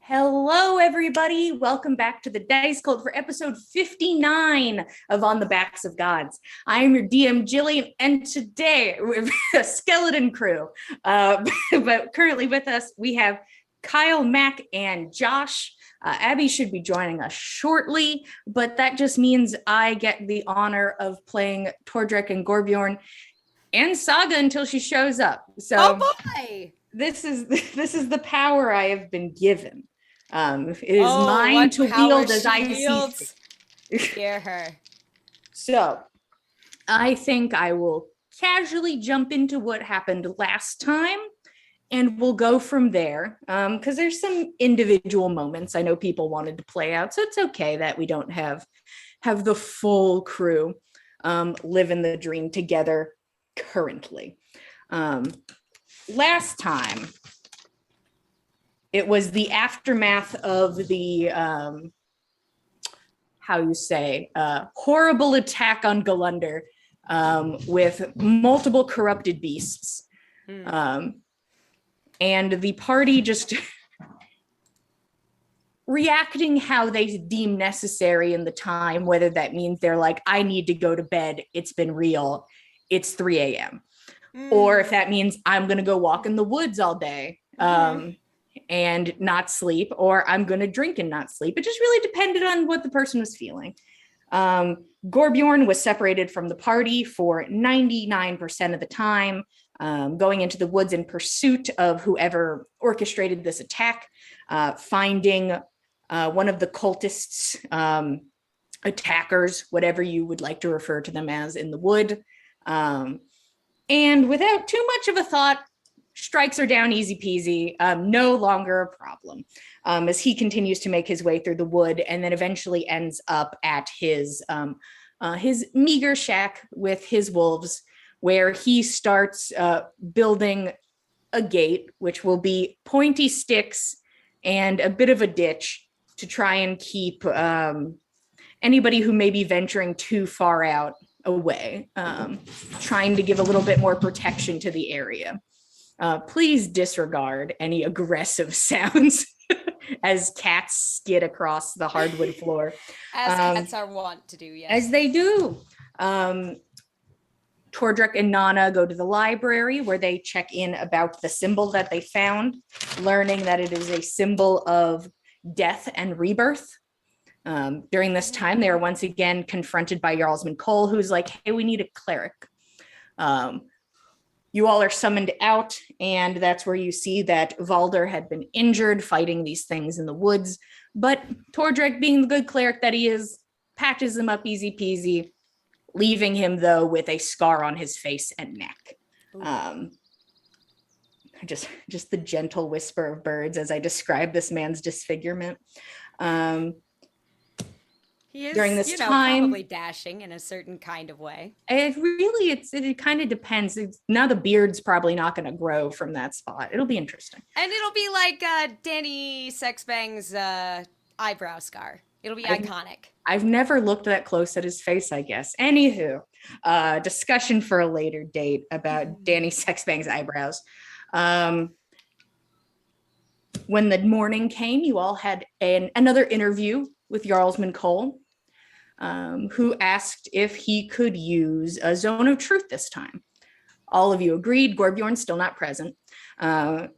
Hello, everybody. Welcome back to the Dice Cult for episode 59 of On the Backs of Gods. I am your DM, Jillian, and today we're a skeleton crew. But currently with us, we have Kyle, Mac, and Josh. Abby should be joining us shortly, but that just means I get the honor of playing Tordrek and Gorbjorn and Saga until she shows up. So, oh boy! This is the power I have been given. It is mine to wield as I see fit. Hear her. So, I think I will casually jump into what happened last time, and we'll go from there. Because there's some individual moments I know people wanted to play out, so it's okay that we don't have the full crew living the dream together currently. Last time, it was the aftermath of the horrible attack on Galunder with multiple corrupted beasts. And the party just reacting how they deem necessary in the time, whether that means they're like, I need to go to bed, it's been real, it's 3 a.m. Or if that means I'm going to go walk in the woods all day. And not sleep, or I'm going to drink and not sleep. It just really depended on what the person was feeling. Gorbjorn was separated from the party for 99% of the time, going into the woods in pursuit of whoever orchestrated this attack, finding one of the cultists, attackers, whatever you would like to refer to them as, in the wood. And without too much of a thought, strikes are down easy peasy, no longer a problem, as he continues to make his way through the wood and then eventually ends up at his meager shack with his wolves, where he starts building a gate, which will be pointy sticks and a bit of a ditch to try and keep anybody who may be venturing too far out away, trying to give a little bit more protection to the area. Please disregard any aggressive sounds as cats skid across the hardwood floor. As cats are wont to do, yes. As they do. Tordrek and Nana go to the library where they check in about the symbol that they found, learning that it is a symbol of death and rebirth. During this time, they are once again confronted by Jarlsman Cole, who's like, hey, we need a cleric. You all are summoned out, and that's where you see that Valder had been injured fighting these things in the woods. But Tordrek, being the good cleric that he is, patches him up easy peasy, leaving him, though, with a scar on his face and neck. Just the gentle whisper of birds as I describe this man's disfigurement. He is, during this time, probably dashing in a certain kind of way. It kind of depends. Now the beard's probably not going to grow from that spot. It'll be interesting. And it'll be like Danny Sexbang's eyebrow scar. It'll be iconic. I've never looked that close at his face, I guess. Anywho, discussion for a later date about Danny Sexbang's eyebrows. When the morning came, you all had another interview with Jarlsman Cole, who asked if he could use a zone of truth this time. All of you agreed. Gorbjorn's still not present. And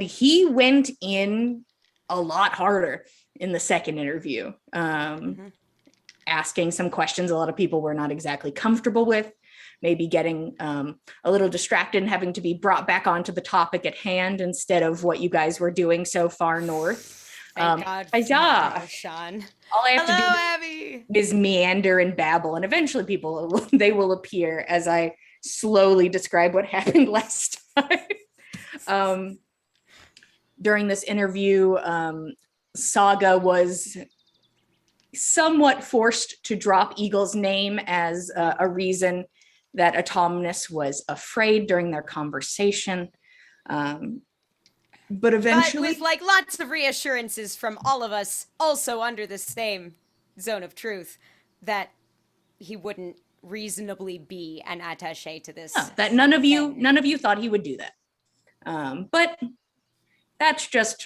he went in a lot harder in the second interview, asking some questions a lot of people were not exactly comfortable with, maybe getting a little distracted and having to be brought back onto the topic at hand instead of what you guys were doing so far north. Thank God, Sean. All I have to do Abby. is meander and babble, and eventually they will appear as I slowly describe what happened last time. During this interview, Saga was somewhat forced to drop Eagle's name as a reason that Autumnus was afraid during their conversation. But eventually, with like lots of reassurances from all of us, also under the same zone of truth, that he wouldn't reasonably be an attaché to this. No, that none of you thought he would do that. But that's just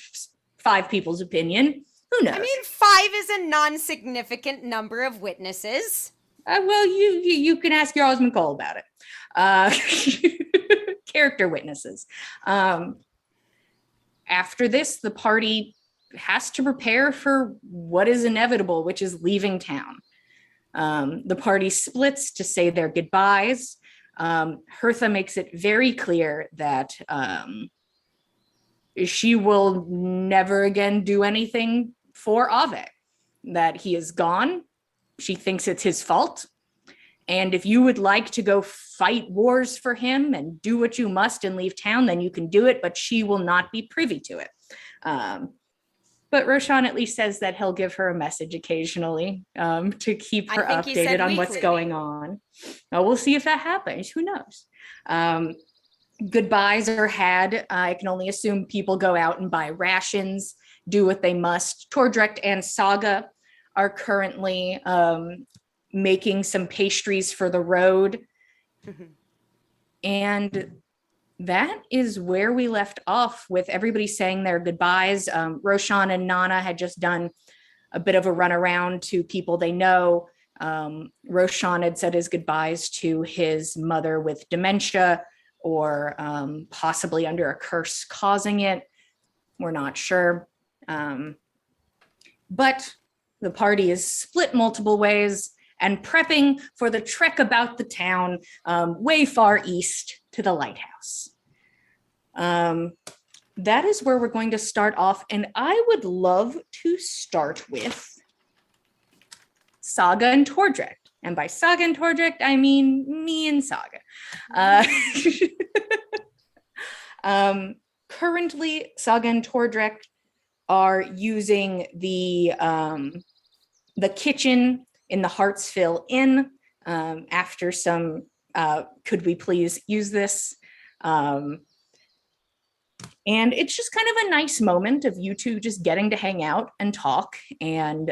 5 people's opinion. Who knows? I mean, 5 is a non-significant number of witnesses. Well, you can ask your husband Cole about it. Character witnesses. After this, the party has to prepare for what is inevitable, which is leaving town. The party splits to say their goodbyes. Hertha makes it very clear that she will never again do anything for Ave, that he is gone. She thinks it's his fault. And if you would like to go fight wars for him and do what you must and leave town, then you can do it, but she will not be privy to it. But Roshan at least says that he'll give her a message occasionally to keep her updated on what's going on. We'll see if that happens. Who knows? Goodbyes are had. I can only assume people go out and buy rations, do what they must. Tordrecht and Saga are currently making some pastries for the road. And that is where we left off, with everybody saying their goodbyes. Roshan and Nana had just done a bit of a run around to people they know. Roshan had said his goodbyes to his mother with dementia, or possibly under a curse causing it. We're not sure. But the party is split multiple ways and prepping for the trek about the town, way far east to the lighthouse. That is where we're going to start off, and I would love to start with Saga and Tordrecht. And by Saga and Tordrecht, I mean me and Saga. Currently, Saga and Tordrecht are using the kitchen in the Hartsville Inn after some could we please use this? And it's just kind of a nice moment of you two just getting to hang out and talk, and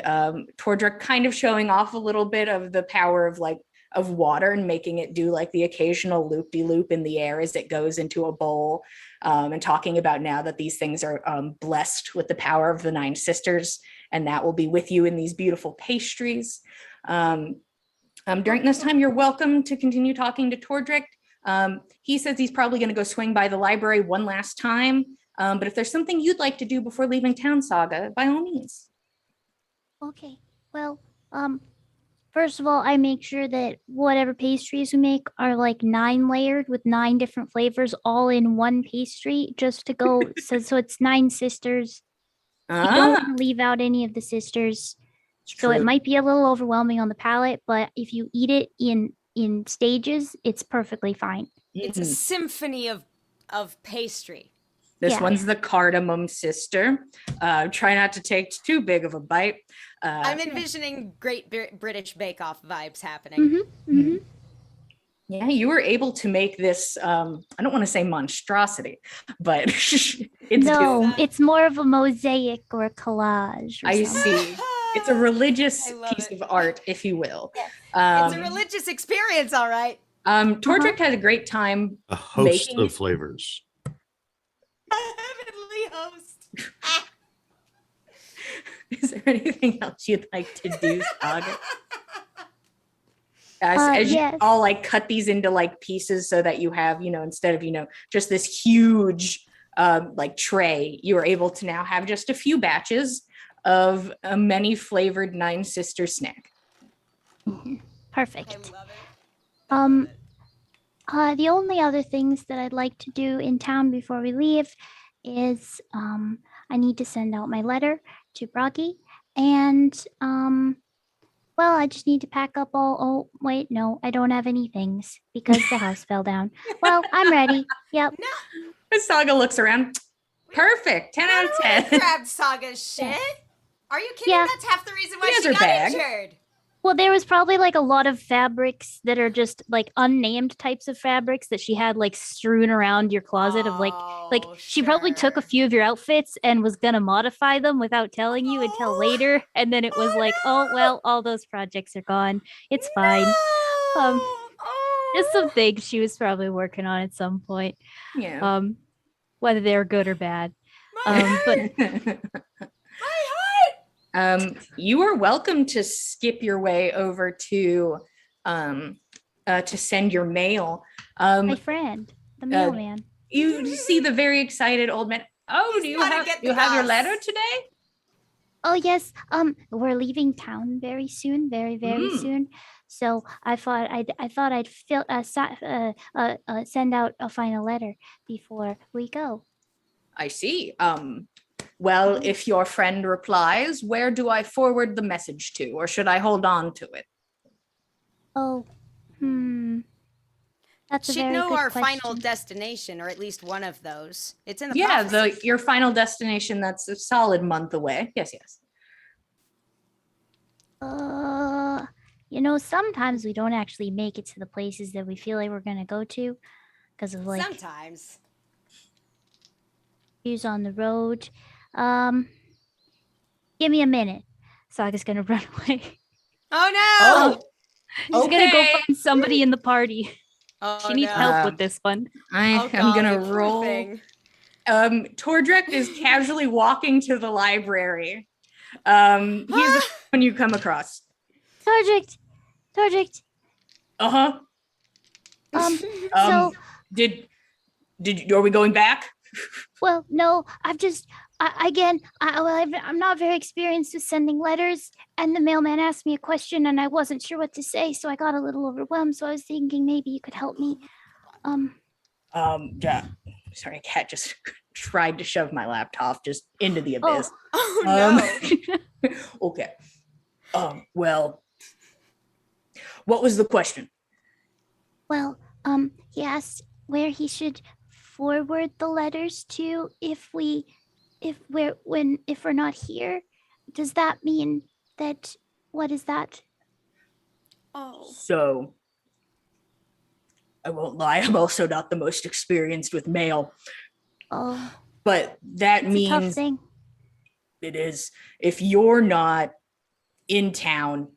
Tordrecht kind of showing off a little bit of the power of water and making it do like the occasional loop-de-loop in the air as it goes into a bowl, and talking about now that these things are blessed with the power of the 9 sisters, and that will be with you in these beautiful pastries. During this time, you're welcome to continue talking to Tordrecht. He says he's probably going to go swing by the library one last time. But if there's something you'd like to do before leaving town, Saga, by all means. Okay. Well, first of all, I make sure that whatever pastries we make are like 9 layered with 9 different flavors all in one pastry, just to go. so it's 9 sisters. You don't want to leave out any of the sisters. So it might be a little overwhelming on the palate, but if you eat it in stages, it's perfectly fine. It's a symphony of pastry. This one's the cardamom sister. Try not to take too big of a bite. I'm envisioning Great British Bake Off vibes happening. Yeah, you were able to make this, I don't want to say monstrosity, but it's more of a mosaic or a collage. I see. It's a religious piece of art, if you will. It's a religious experience, all right. Tordrecht had a great time. A host of flavors. A heavenly host. Is there anything else you'd like to do, Saga? As you all like cut these into like pieces so that you have, instead of, just this huge like tray, you are able to now have just a few batches of a many flavored 9 sister snack. Perfect. I love it. The only other things that I'd like to do in town before we leave is I need to send out my letter to Broggy, and well, I just need to pack up oh wait, no, I don't have any things because the house fell down. Well, I'm ready. Yep. No. Saga looks around. Perfect. 10 out of 10. Grabbed Saga's shit. Are you kidding? Yeah. That's half the reason why she got injured. Well, there was probably like a lot of fabrics that are just like unnamed types of fabrics that she had like strewn around your closet of like she probably took a few of your outfits and was gonna modify them without telling you until later, and then it was like, oh well, all those projects are gone. It's fine. Just some things she was probably working on at some point. Yeah. Whether they're good or bad. But You are welcome to skip your way over to send your mail. my friend, the mailman. You see the very excited old man. Oh, He's do you gotta have get the you have your goss. letter today? Oh yes. We're leaving town very soon, very Mm. soon. So I thought I'd send out a final letter before we go. I see. Well, if your friend replies, where do I forward the message to, or should I hold on to it? Oh, that's a Should very know good our question. final destination, or at least one of those. It's in the Yeah, prophecy. your final destination. That's a solid month away. Yes, yes. Sometimes we don't actually make it to the places that we feel like we're gonna go to because of like Sometimes. views on the road. Give me a minute. Saga's gonna run away. Oh no! She's gonna go okay. find somebody in the party. Oh, She needs no. help with this one. I'm golly, gonna poor roll. thing. Tordrek is casually walking to the library. He's the one you come across. Torject. Uh-huh. So Did are we going back? well, no, I'm not very experienced with sending letters, and the mailman asked me a question, and I wasn't sure what to say, so I got a little overwhelmed. So I was thinking maybe you could help me. Yeah. Sorry, cat just tried to shove my laptop just into the abyss. Oh no. Okay. Well, what was the question? Well, he asked where he should forward the letters to if we're not here. Does that mean that what is that? Oh. So, I won't lie, I'm also not the most experienced with mail, Oh, but that it's a tough means thing. it is. If you're not in town,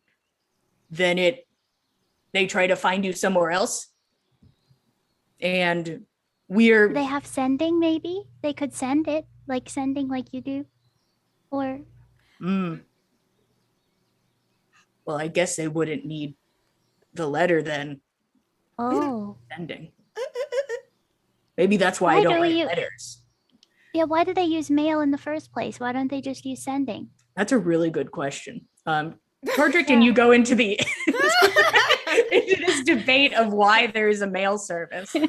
then they try to find you somewhere else. And Do we're they have sending? Maybe they could send it like sending like you do, or well, I guess they wouldn't need the letter then. oh, Sending. Maybe that's why Why I don't do write you- letters. yeah. Why do they use mail in the first place? Why don't they just use sending? That's a really good question. Tordrick and you go into the into this debate of why there is a mail service. For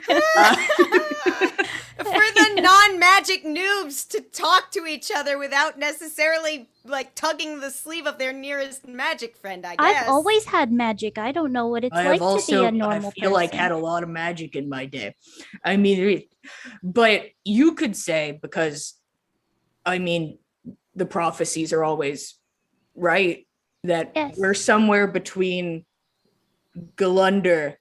the non-magic noobs to talk to each other without necessarily like tugging the sleeve of their nearest magic friend, I guess. I've always had magic. I don't know what it's I like have to be also, a normal I feel like person. had a lot of magic in my day. I mean, but you could say, because I mean, the prophecies are always right, that Yes. we're somewhere between Galunder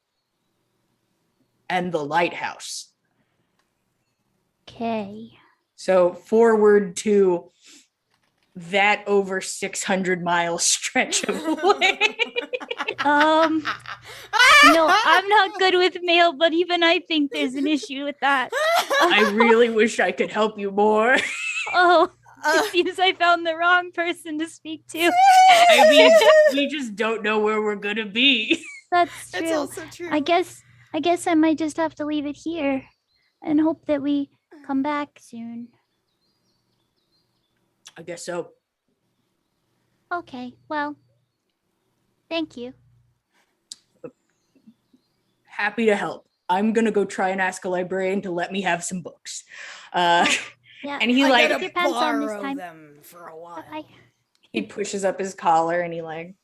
and the lighthouse. Okay. So forward to that over 600-mile stretch of way. No, I'm not good with mail, but even I think there's an issue with that. I really wish I could help you more. Oh, it seems I found the wrong person to speak to. I mean, we just don't know where we're gonna be. That's true. That's also true. I guess I might just have to leave it here and hope that we come back soon. I guess so. Okay, well, thank you. Happy to help. I'm gonna go try and ask a librarian to let me have some books. Yeah, And he I like gotta your pants on this borrow time. them for a while. Bye. he pushes up his collar and he like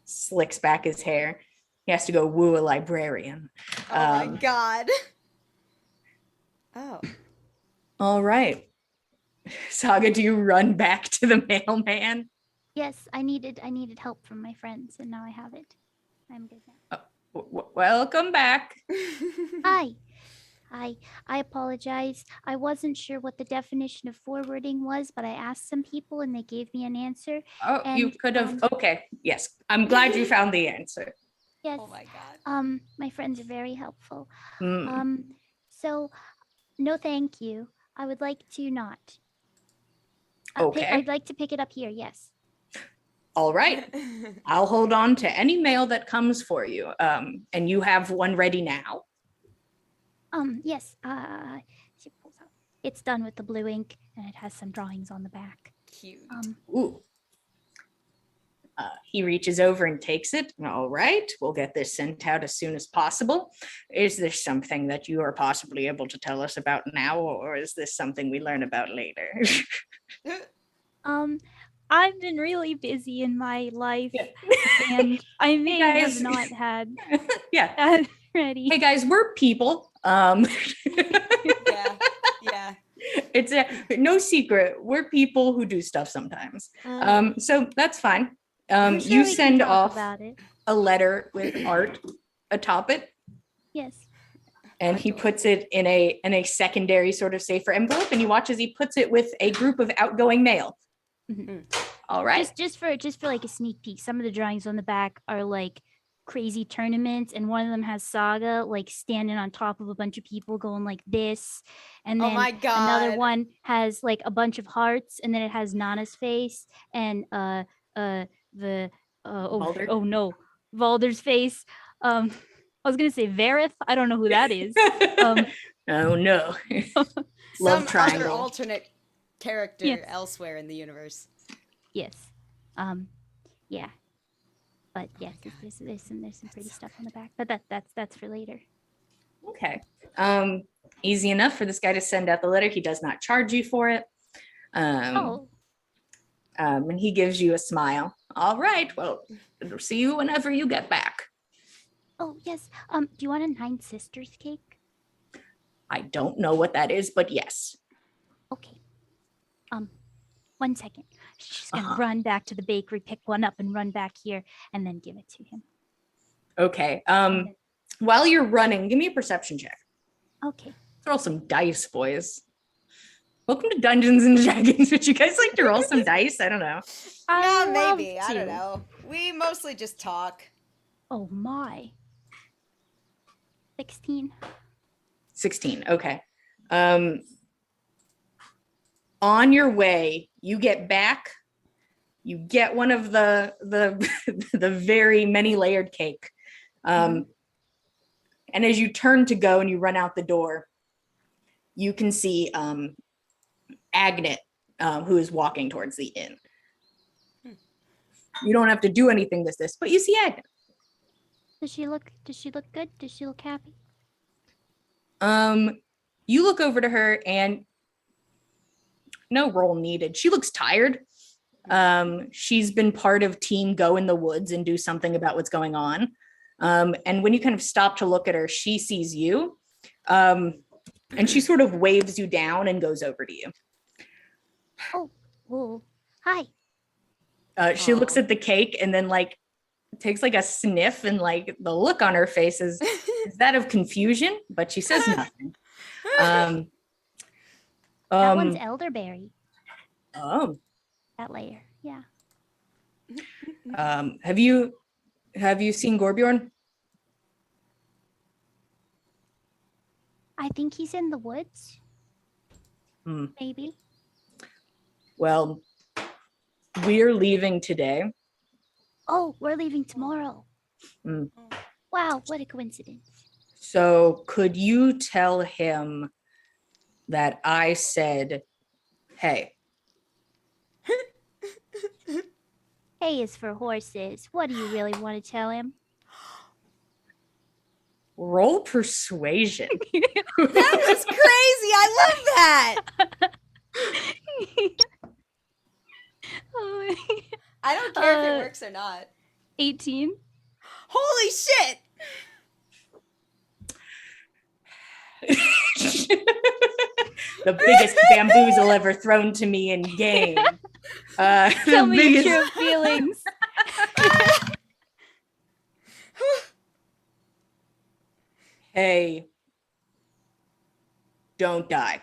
slicks back his hair. He has to go woo a librarian. Oh my Um, god. Oh. All right. Saga, do you run back to the mailman? Yes, I needed help from my friends, and now I have it. I'm good now. Welcome back. Hi. I apologize. I wasn't sure what the definition of forwarding was, but I asked some people and they gave me an answer. Oh, you And, could have. Okay. Yes. I'm glad you found the answer. Yes. Oh my god. My friends are very helpful. Mm. So no thank you. I would like to not. Okay. I'd like to pick it up here. Yes. All right. I'll hold on to any mail that comes for you. And you have one ready now. Yes. She pulls out. It's done with the blue ink, and it has some drawings on the back. Cute. Ooh. He reaches over and takes it. All right, we'll get this sent out as soon as possible. Is this something that you are possibly able to tell us about now, or is this something we learn about later? I've been really busy in my life, Yeah. and I may guys. have not had Yeah. that ready. Hey guys, we're people. Yeah. Yeah. It's no secret. We're people who do stuff sometimes. So that's fine. I'm sure You we can send talk off about it. a letter with art atop it, Yes. and he puts it in a secondary sort of safer envelope, and you watch as he puts it with a group of outgoing mail. Mhm. All right. Just for like a sneak peek, some of the drawings on the back are like crazy tournaments, and one of them has Saga like standing on top of a bunch of people going like this, and Oh then my another God. one has like a bunch of hearts, and then it has Nana's face and Baldur? oh no, Valder's face. I was gonna say Varith. I don't know who that is. Oh no. Love Some triangle. other alternate character Yes. elsewhere in the universe. Yes. Yeah. But yes, there's some pretty stuff on the back. But that's for later. Okay. Easy enough for this guy to send out the letter. He does not charge you for it. And he gives you a smile. All right. Well, see you whenever you get back. Oh yes. Do you want a Nine Sisters cake? I don't know what that is, but yes. Okay. 1 second. She's gonna Uh-huh. run back to the bakery, pick one up, and run back here, and then give it to him. Okay. While you're running, give me a perception check. Okay. Throw some dice, boys. Welcome to Dungeons and Dragons. Would you guys like to roll some dice? I don't know. I'd love Maybe. I don't to. know. We mostly just talk. Oh my. 16. 16. Okay. On your way, you get back. You get one of the the very many layered cake. And as you turn to go and you run out the door, you can see Agnet, who is walking towards the inn. You don't have to do anything with this, but you see Agnet. Does she look good? Does she look happy? You look over to her and no roll needed. She looks tired. She's been part of Team Go in the Woods and do something about what's going on. And when you kind of stop to look at her, she sees you. And she sort of waves you down and goes over to you. Oh, hi. She looks at the cake and then like takes like a sniff, and like the look on her face is that of confusion, but she says nothing. That one's elderberry. Oh. That layer. Yeah. Have you seen Gorbjorn? I think he's in the woods. Hmm. Maybe. Well, we're leaving today. Oh, we're leaving tomorrow. Mm. Wow, what a coincidence. So could you tell him that I said, hey? A is for horses. What do you really want to tell him? Roll persuasion. That was crazy. I love that. I don't care if it works or not. 18. Holy shit. The biggest bamboozle ever thrown to me in game. Tell me your true feelings. Hey, don't die.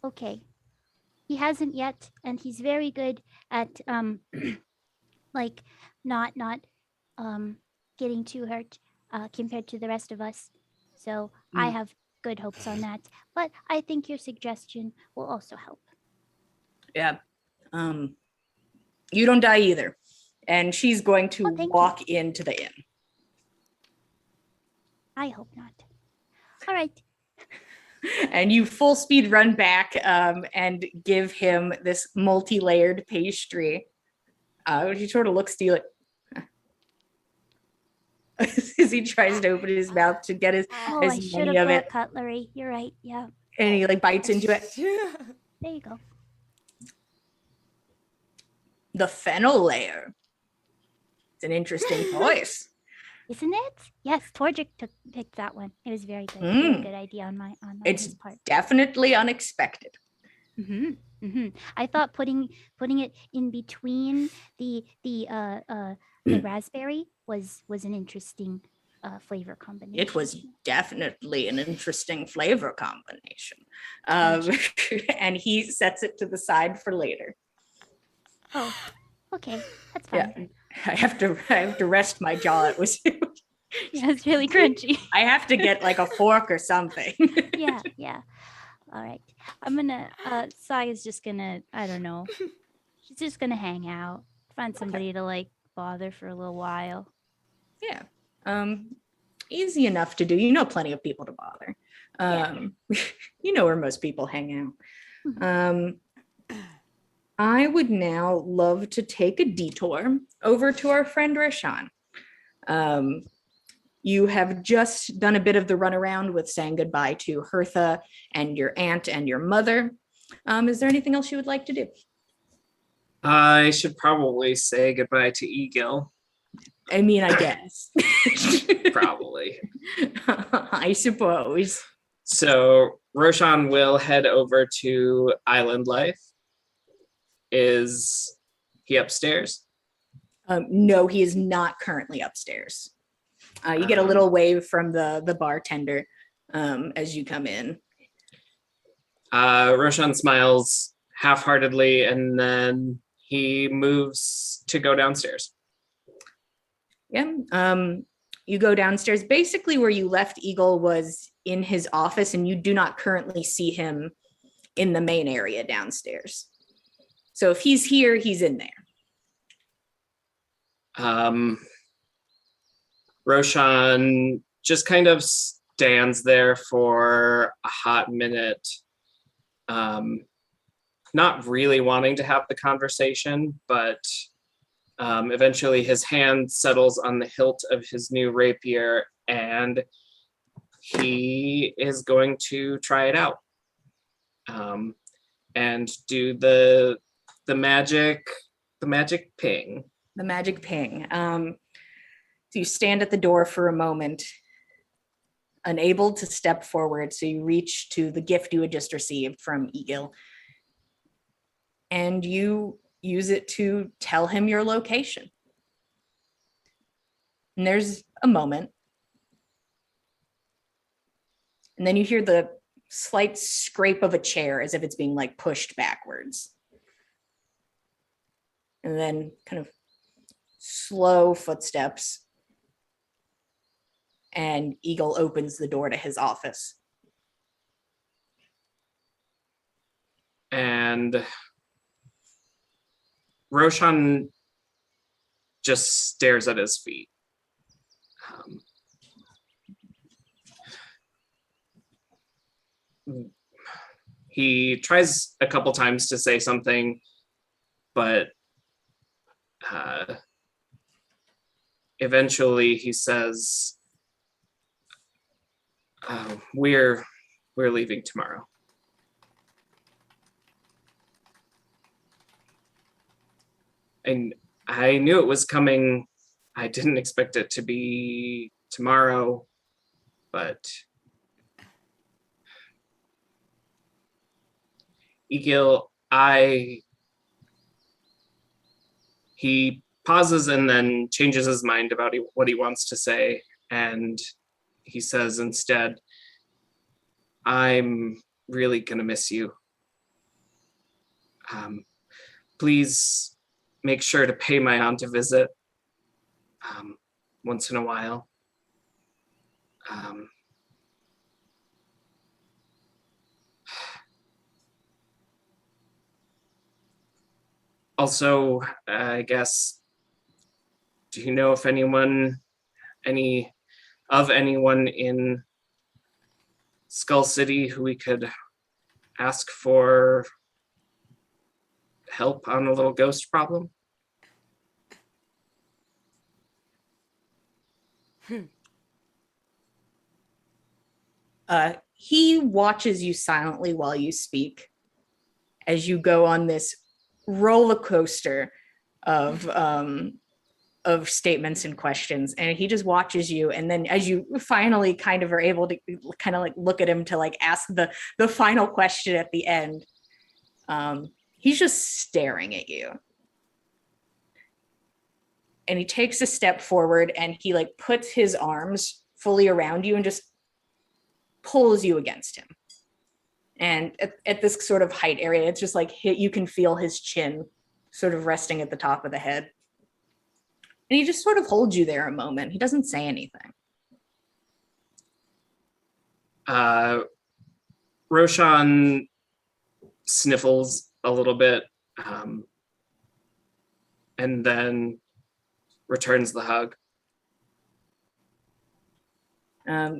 Okay. He hasn't yet, and he's very good at like not getting too hurt compared to the rest of us. So I have good hopes on that. But I think your suggestion will also help. Yeah. You don't die either. And she's going to thank you. walk into the inn. I hope not. All right. And you full speed run back and give him this multi-layered pastry. He sort of looks to you like, as he tries to open his mouth to get his Oh, as I should many have of brought it, cutlery. You're right. Yeah. and he like bites into it. There you go. The fennel layer. It's an interesting choice. Isn't it? Yes, Torjik picked that one. It was very good. Mm. Very good idea on It's his part. definitely unexpected. I thought putting it in between the raspberry was an interesting flavor combination. It was definitely an interesting flavor combination. And he sets it to the side for later. Oh, okay, that's fine. Yeah, I have to rest my jaw. It was. Yeah, it's really crunchy. I have to get like a fork or something. Yeah. All right. I'm gonna Saya's just gonna, I don't know. She's just gonna hang out. Find somebody to like bother for a little while. Yeah. Easy enough to do. You know plenty of people to bother. You know where most people hang out. I would now love to take a detour over to our friend Roshan. You have just done a bit of the runaround with saying goodbye to Hertha and your aunt and your mother. Is there anything else you would like to do? I should probably say goodbye to Egil. I mean, I guess. Probably. I suppose. So Roshan will head over to Island Life. Is he upstairs? No, he is not currently upstairs. You get a little wave from the bartender as you come in. Roshan smiles half-heartedly, and then he moves to go downstairs. Yeah. You go downstairs. Basically, where you left Eagle was in his office, and you do not currently see him in the main area downstairs. So if he's here, he's in there. Roshan just kind of stands there for a hot minute, not really wanting to have the conversation, but eventually his hand settles on the hilt of his new rapier, and he is going to try it out and do the magic ping. The magic ping. So you stand at the door for a moment, unable to step forward. So you reach to the gift you had just received from Egil, and you use it to tell him your location. And there's a moment. And then you hear the slight scrape of a chair as if it's being like pushed backwards. And then kind of slow footsteps. And Eagle opens the door to his office. And Roshan just stares at his feet. He tries a couple times to say something, but eventually he says, we're leaving tomorrow. And I knew it was coming. I didn't expect it to be tomorrow, but Egil, he pauses and then changes his mind about what he wants to say, and he says instead, I'm really gonna miss you. Please make sure to pay my aunt a visit once in a while. Also, I guess, do you know if anyone in Skull City who we could ask for help on a little ghost problem? He watches you silently while you speak as you go on this roller coaster of statements and questions, and he just watches you. And then as you finally kind of are able to kind of like look at him to like ask the final question at the end, he's just staring at you. And he takes a step forward and he like puts his arms fully around you and just pulls you against him. And at this sort of height area, it's just like you can feel his chin sort of resting at the top of the head. And he just sort of holds you there a moment. He doesn't say anything. Roshan sniffles a little bit, and then returns the hug.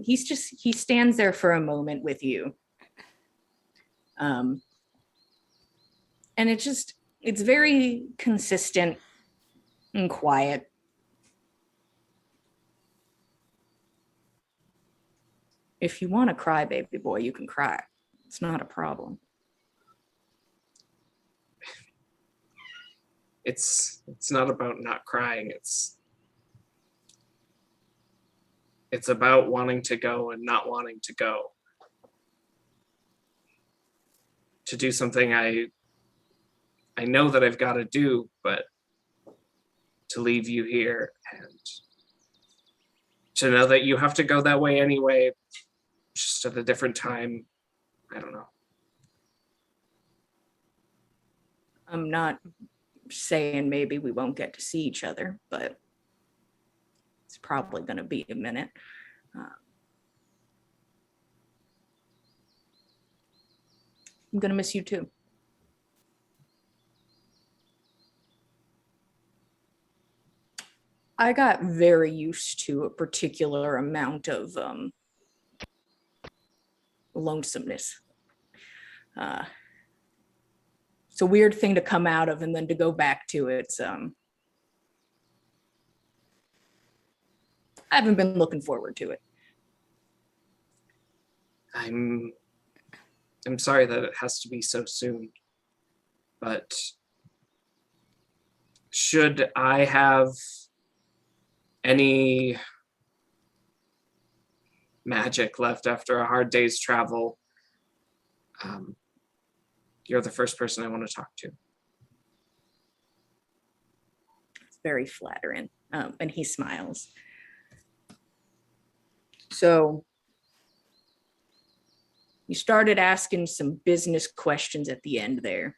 He stands there for a moment with you. And it's very consistent and quiet. If you want to cry, baby boy, you can cry. It's not a problem. It's not about not crying. It's about wanting to go and not wanting to go. To do something I know that I've got to do, but to leave you here and to know that you have to go that way anyway, just at a different time. I don't know. I'm not saying maybe we won't get to see each other, but it's probably going to be a minute. I'm going to miss you too. I got very used to a particular amount of lonesomeness. It's a weird thing to come out of and then to go back to. I haven't been looking forward to it. I'm sorry that it has to be so soon, but should I have any magic left after a hard day's travel, you're the first person I want to talk to. It's very flattering. And he smiles. So you started asking some business questions at the end there.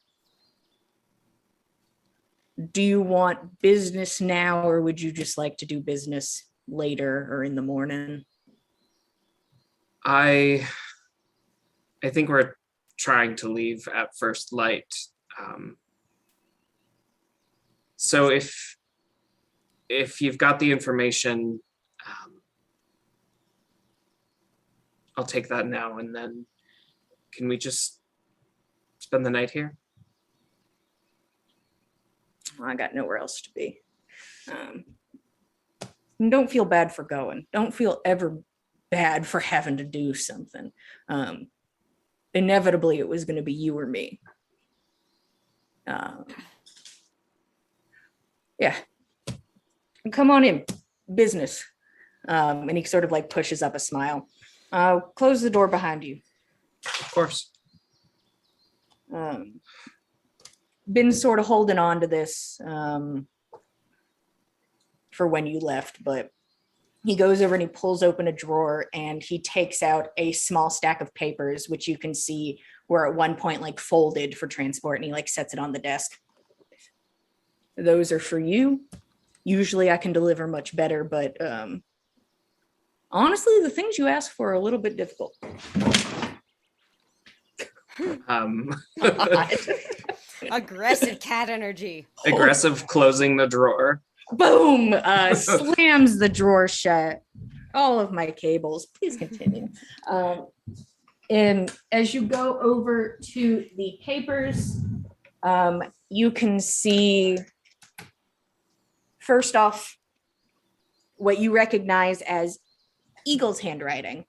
Do you want business now, or would you just like to do business later or in the morning? I think we're trying to leave at first light. So if you've got the information, I'll take that now, and then can we just spend the night here? I got nowhere else to be. Don't feel bad for going. Don't feel ever bad for having to do something. Inevitably, it was going to be you or me. Yeah. Come on in. Business. And he sort of like pushes up a smile. Close the door behind you. Of course. Been sort of holding on to this for when you left, but he goes over and he pulls open a drawer and he takes out a small stack of papers, which you can see were at one point like folded for transport, and he like sets it on the desk. Those are for you. Usually I can deliver much better, but honestly, the things you ask for are a little bit difficult. Aggressive cat energy. Aggressive closing the drawer. Boom! Slams the drawer shut. All of my cables. Please continue. And as you go over to the papers, you can see, first off, what you recognize as Eagle's handwriting,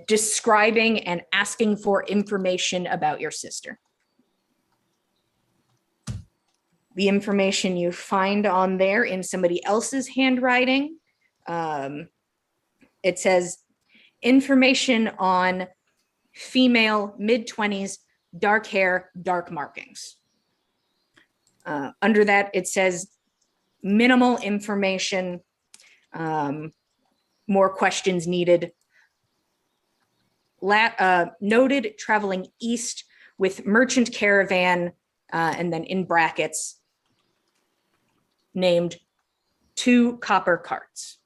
describing and asking for information about your sister. The information you find on there in somebody else's handwriting, it says information on female, mid-20s, dark hair, dark markings. Under that, it says minimal information, more questions needed. Noted traveling east with merchant caravan, and then in brackets, named 2 copper carts.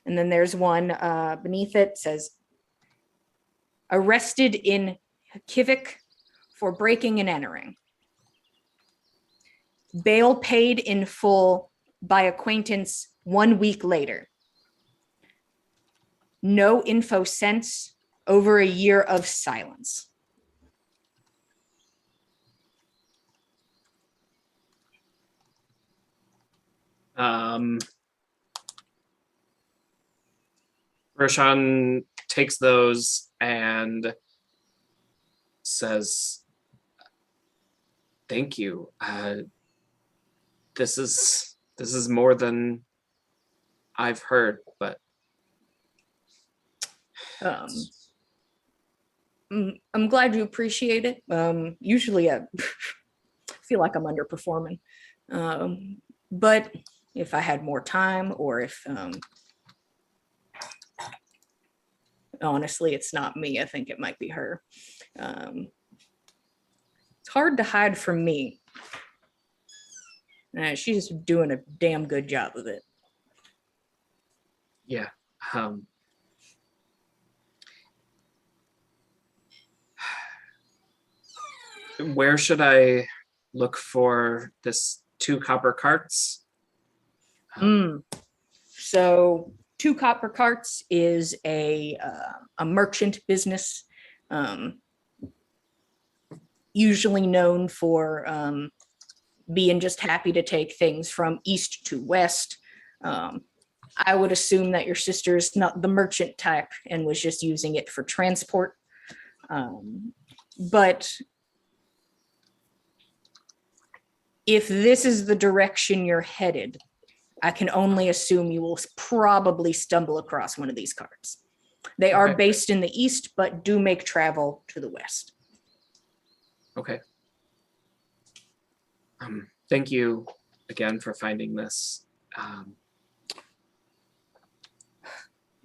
And then there's one beneath it, says, arrested in Kivik for breaking and entering. Bail paid in full by acquaintance 1 week later. No info sent, over a year of silence. Roshan takes those and says, thank you. This is more than I've heard, but I'm glad you appreciate it. Usually I feel like I'm underperforming. But if I had more time, or if honestly, it's not me. I think it might be her. It's hard to hide from me. She's doing a damn good job of it. yeah. Where should I look for this 2 copper carts? So 2 copper carts is a merchant business, usually known for being just happy to take things from east to west. I would assume that your sister is not the merchant type and was just using it for transport. But if this is the direction you're headed, I can only assume you will probably stumble across one of these carts. They are Okay. based in the east, but do make travel to the west. Okay. Thank you again for finding this.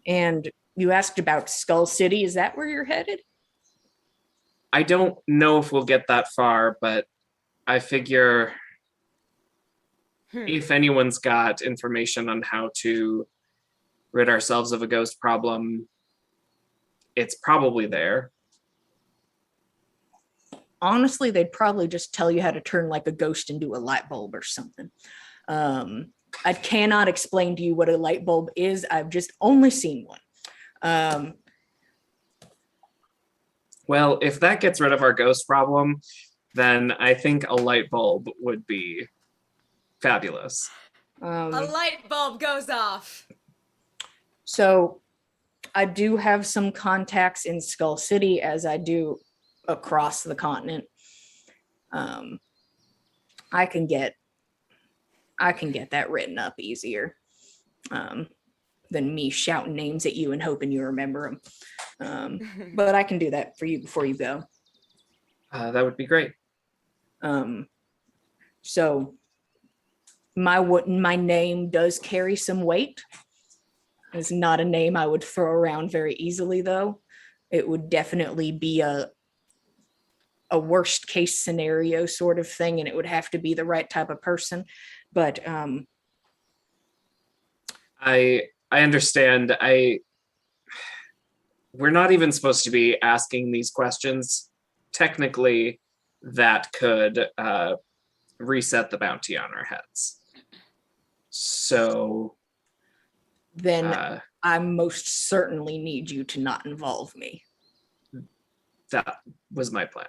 And you asked about Skull City. Is that where you're headed? I don't know if we'll get that far, but I figure if anyone's got information on how to rid ourselves of a ghost problem, it's probably there. Honestly, they'd probably just tell you how to turn like a ghost into a light bulb or something. I cannot explain to you what a light bulb is. I've just only seen one. Well, if that gets rid of our ghost problem, then I think a light bulb would be fabulous. A light bulb goes off. So I do have some contacts in Skull City, as I do across the continent. I can get that written up easier than me shouting names at you and hoping you remember them. But I can do that for you before you go. That would be great. So my name does carry some weight. It's not a name I would throw around very easily, though. It would definitely be a worst case scenario sort of thing, and it would have to be the right type of person. But I understand. we're not even supposed to be asking these questions. Technically, that could reset the bounty on our heads. So Then I most certainly need you to not involve me. that was my plan.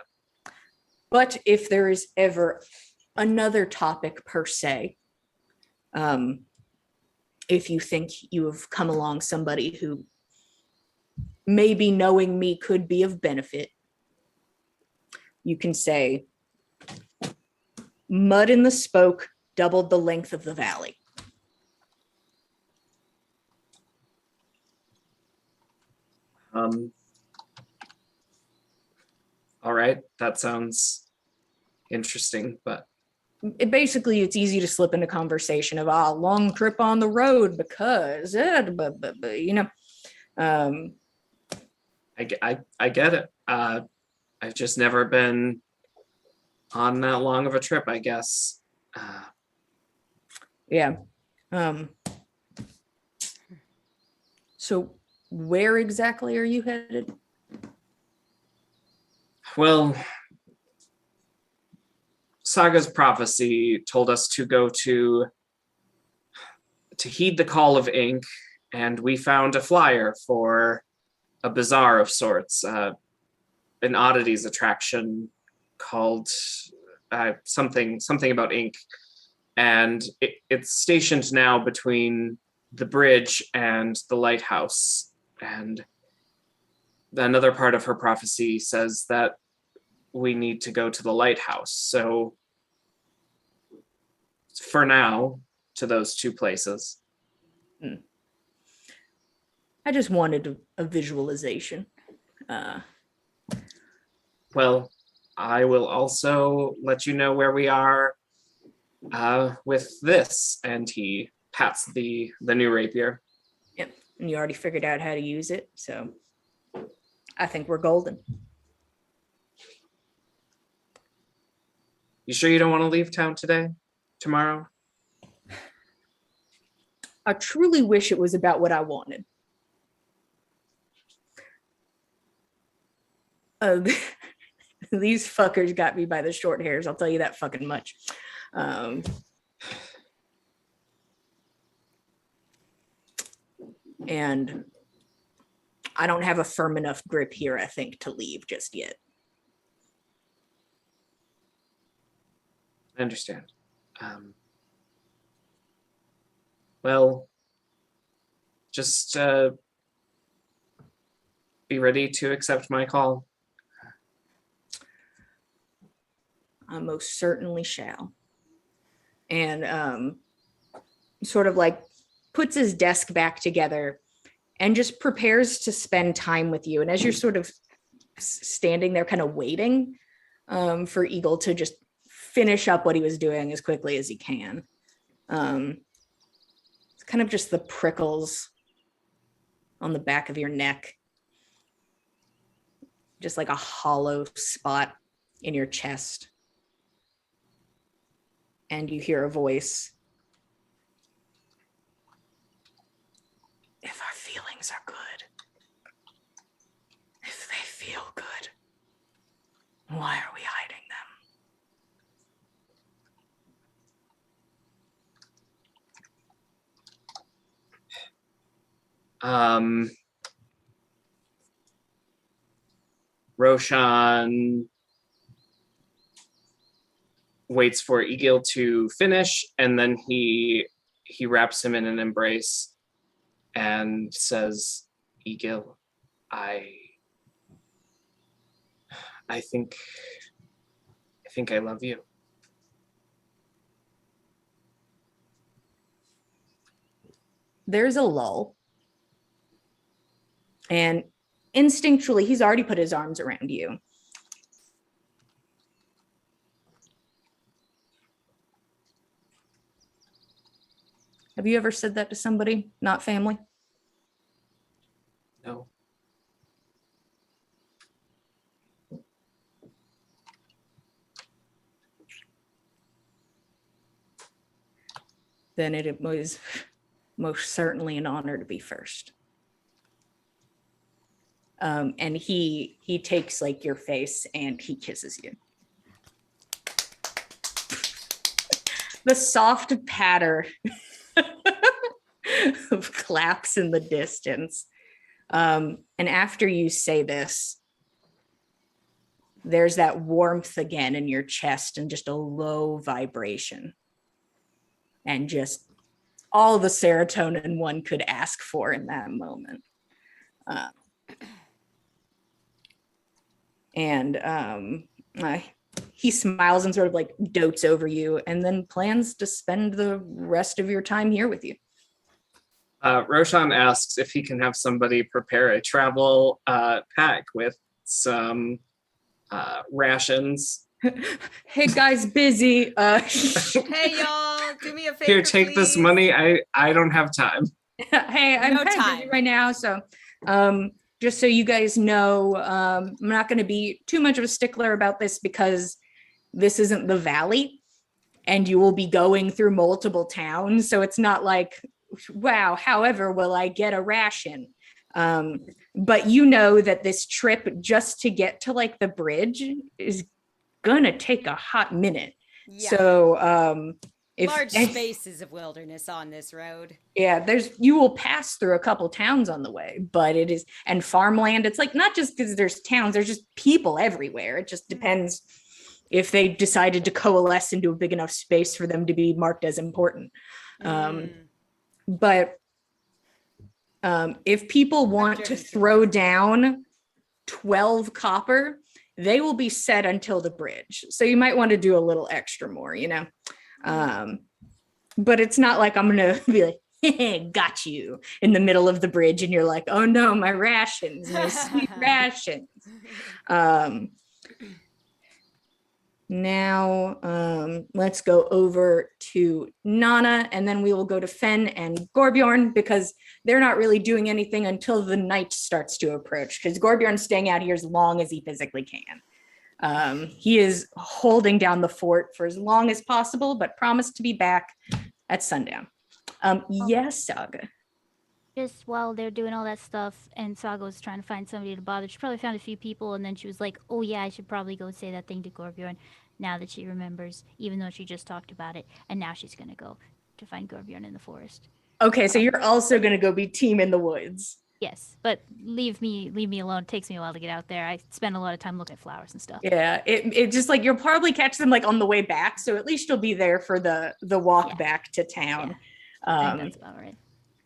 But if there is ever another topic per se, if you think you have come along somebody who maybe knowing me could be of benefit, you can say, mud in the spoke doubled the length of the valley. All right, that sounds interesting, but It's easy to slip into conversation of long trip on the road because you know, I get it. I've just never been on that long of a trip, I guess. yeah. So where exactly are you headed? Well, Saga's prophecy told us to go to heed the call of ink, and we found a flyer for a bazaar of sorts, an oddities attraction called something about ink, and it's stationed now between the bridge and the lighthouse. And another part of her prophecy says that we need to go to the lighthouse. So for now, to those two places. I just wanted a visualization. Well, I will also let you know where we are with this. And he pats the new rapier. Yep. And you already figured out how to use it. So I think we're golden. You sure you don't want to leave town tomorrow? I truly wish it was about what I wanted. These fuckers got me by the short hairs. I'll tell you that fucking much. And I don't have a firm enough grip here, I think, to leave just yet. I understand. Well, just be ready to accept my call. I most certainly shall. And sort of like puts his desk back together and just prepares to spend time with you. And as you're sort of standing there kind of waiting for Eagle to just finish up what he was doing as quickly as he can. It's kind of just the prickles on the back of your neck. Just like a hollow spot in your chest. And you hear a voice. If our feelings are good, if they feel good, why are we hiding them? Roshan waits for Egil to finish, and then he wraps him in an embrace and says, Egil, I think I love you. There's a lull. And instinctually, he's already put his arms around you. Have you ever said that to somebody, not family? No. Then it was most certainly an honor to be first. And he takes like your face and he kisses you. The soft patter of claps in the distance. And after you say this, there's that warmth again in your chest and just a low vibration. And just all the serotonin one could ask for in that moment. He smiles and sort of like dotes over you and then plans to spend the rest of your time here with you. Roshan asks if he can have somebody prepare a travel pack with some rations. Hey guys, busy. Hey y'all, do me a favor. Here, take this please. money. I don't have time. Hey, I'm No kind of busy time. right now, so just so you guys know, I'm not going to be too much of a stickler about this because this isn't the valley and you will be going through multiple towns. So it's not like, wow, however, will I get a ration? But you know that this trip just to get to like the bridge is going to take a hot minute. Yeah. So large spaces of wilderness on this road. Yeah, you will pass through a couple towns on the way, but it is, and farmland, it's like not just because there's towns, there's just people everywhere. It just depends if they decided to coalesce into a big enough space for them to be marked as important. But if people want to throw down 12 copper, they will be set until the bridge. So you might want to do a little extra more, you know? But it's not like I'm going to be like, hey, got you in the middle of the bridge. And you're like, oh no, my rations, my sweet rations. Now, let's go over to Nana and then we will go to Fen and Gorbjorn because they're not really doing anything until the night starts to approach because Gorbjorn's staying out here as long as he physically can. He is holding down the fort for as long as possible, but promised to be back at sundown. Yes, Saga. Just while they're doing all that stuff and Saga was trying to find somebody to bother, she probably found a few people and then she was like, oh yeah, I should probably go say that thing to Gorbjorn now that she remembers, even though she just talked about it. And now she's going to go to find Gorbjorn in the forest. Okay, so you're also going to go be team in the woods. Yes, but leave me alone. It takes me a while to get out there. I spend a lot of time looking at flowers and stuff. Yeah, it just like you'll probably catch them like on the way back, so at least you'll be there for the walk back to town. Yeah, I think that's about right.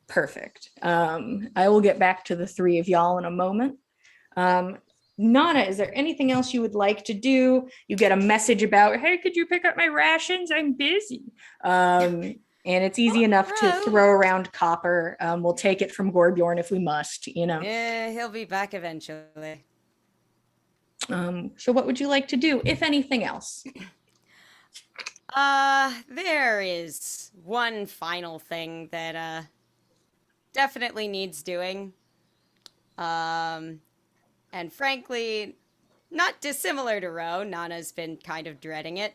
Perfect. I will get back to the three of y'all in a moment. Nana, is there anything else you would like to do? You get a message about, hey, could you pick up my rations? I'm busy. And it's easy enough to throw around copper. We'll take it from Gorbjorn if we must, you know. Yeah, he'll be back eventually. So what would you like to do, if anything else? There is one final thing that definitely needs doing. And frankly, not dissimilar to Ro, Nana's been kind of dreading it.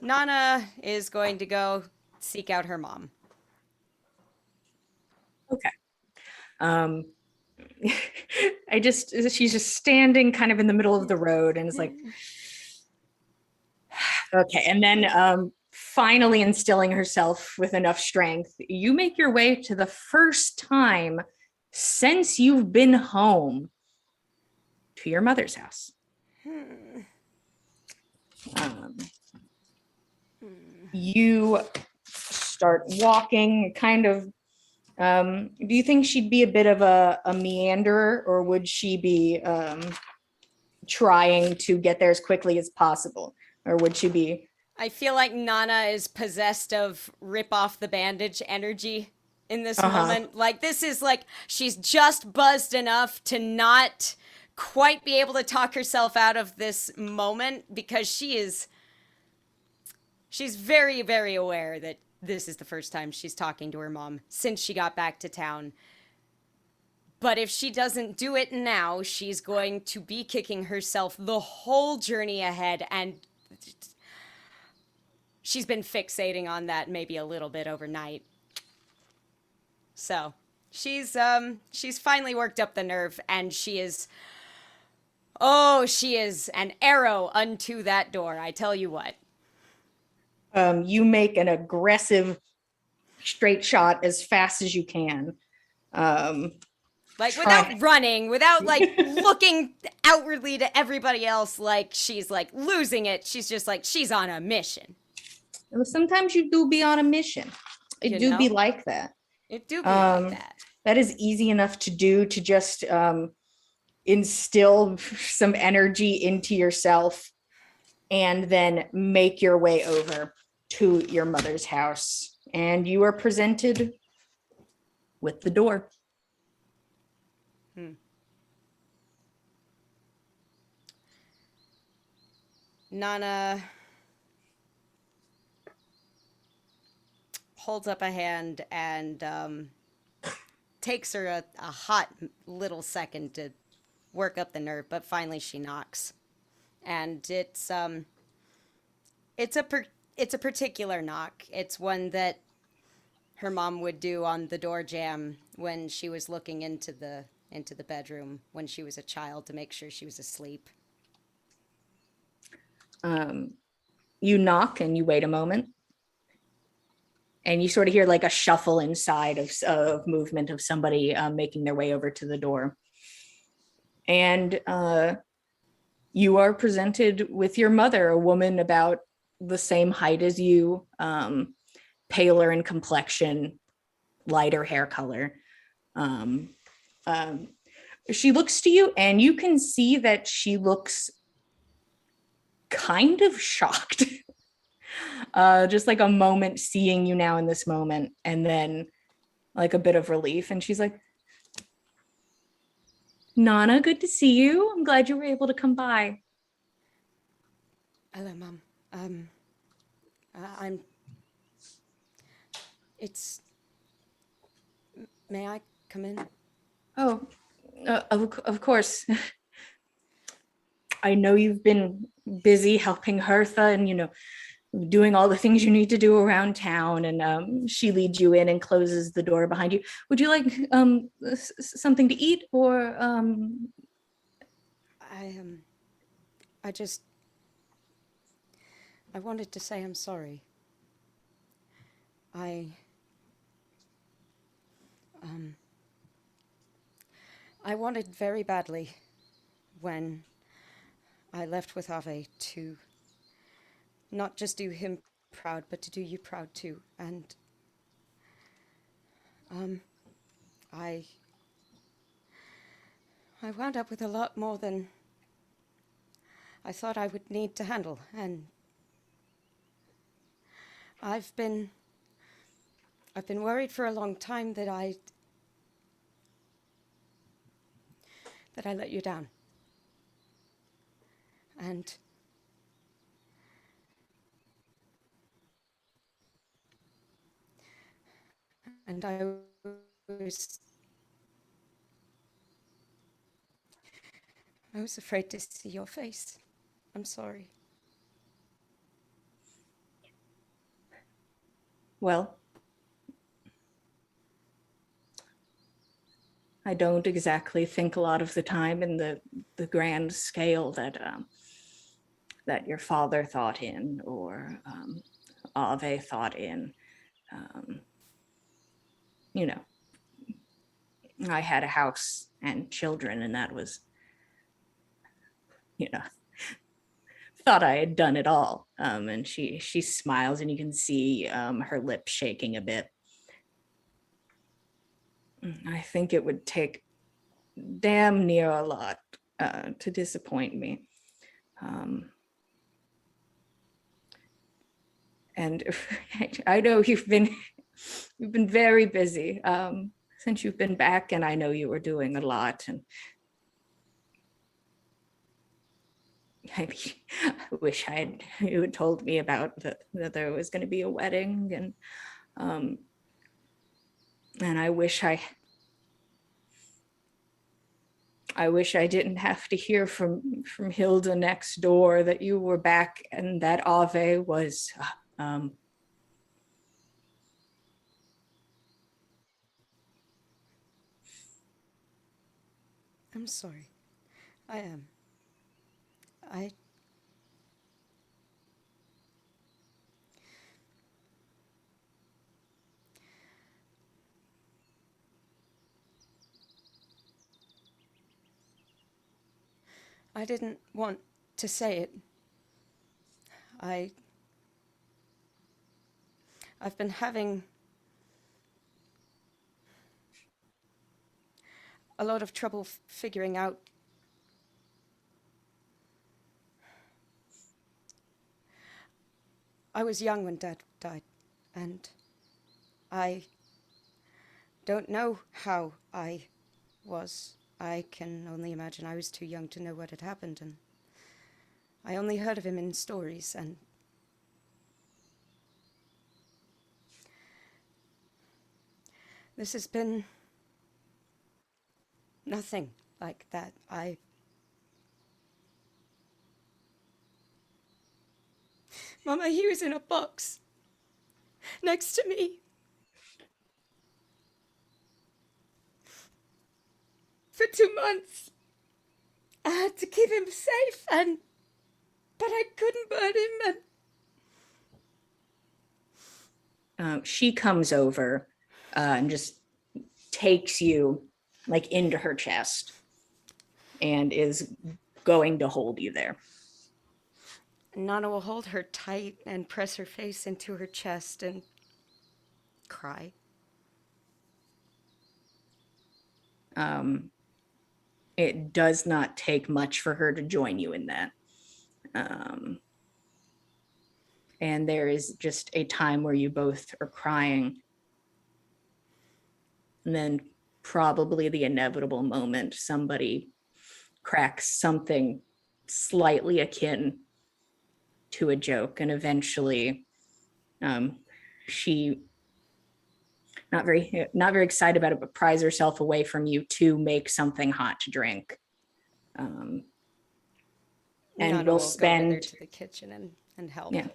Nana is going to go seek out her mom. Okay. She's just standing kind of in the middle of the road and is like, okay. And then finally instilling herself with enough strength, you make your way to the first time since you've been home to your mother's house. You start walking kind of, do you think she'd be a bit of a meanderer, or would she be trying to get there as quickly as possible? Or would she be... I feel like Nana is possessed of rip off the bandage energy in this moment. Like, this is like, she's just buzzed enough to not quite be able to talk herself out of this moment because she's very, very aware that this is the first time she's talking to her mom since she got back to town. But if she doesn't do it now, she's going to be kicking herself the whole journey ahead, and she's been fixating on that maybe a little bit overnight. So She's finally worked up the nerve, and she is an arrow unto that door, I tell you what. You make an aggressive straight shot as fast as you can. Like without running, without like looking outwardly to everybody else like she's like losing it. She's just like she's on a mission. Sometimes you do be on a mission. It do be like that. It do be like that. That is easy enough to do, to just instill some energy into yourself and then make your way over to your mother's house. And you are presented with the door. Nana holds up a hand and takes her a hot little second to work up the nerve, but finally she knocks. And it's a particular knock. It's one that her mom would do on the door jamb when she was looking into the bedroom when she was a child to make sure she was asleep. You knock and you wait a moment, and you sort of hear like a shuffle inside of movement of somebody making their way over to the door. And you are presented with your mother, a woman about the same height as you, paler in complexion, lighter hair color. She looks to you, and you can see that she looks kind of shocked. Just like a moment seeing you now in this moment, and then like a bit of relief. And she's like, Nana, good to see you. I'm glad you were able to come by. Hello, Mom. May I come in? Oh, of course. I know you've been busy helping Hertha and, doing all the things you need to do around town. And she leads you in and closes the door behind you. Would you like something to eat, or? I wanted to say I'm sorry. I wanted very badly when I left with Ave to not just do him proud, but to do you proud too. And I wound up with a lot more than I thought I would need to handle, and I've been worried for a long time that I let you down. And I was afraid to see your face. I'm sorry. Well, I don't exactly think a lot of the time in the grand scale that your father thought in, or Ave thought in. I had a house and children, and that was, thought I had done it all. And she smiles, and you can see her lips shaking a bit. I think it would take damn near a lot to disappoint me. And I know you've been very busy since you've been back, and I know you were doing a lot. And I wish you had told me about that there was going to be a wedding, and I wish I didn't have to hear from Hilda next door that you were back and that Ave was I'm sorry. I am. I. I didn't want to say it. I. I've been having a lot of trouble figuring out. I was young when Dad died, and I don't know how I was. I can only imagine I was too young to know what had happened, and I only heard of him in stories, and this has been nothing like that. Mama, he was in a box next to me for 2 months. I had to keep him safe, but I couldn't burn him. And she comes over and just takes you like into her chest and is going to hold you there. Nana will hold her tight and press her face into her chest and cry. It does not take much for her to join you in that. And there is just a time where you both are crying. And then probably the inevitable moment, somebody cracks something slightly akin to a joke. And eventually she, not very excited about it, but pries herself away from you to make something hot to drink. And Nana we'll will spend go with her to the kitchen and help. Yeah.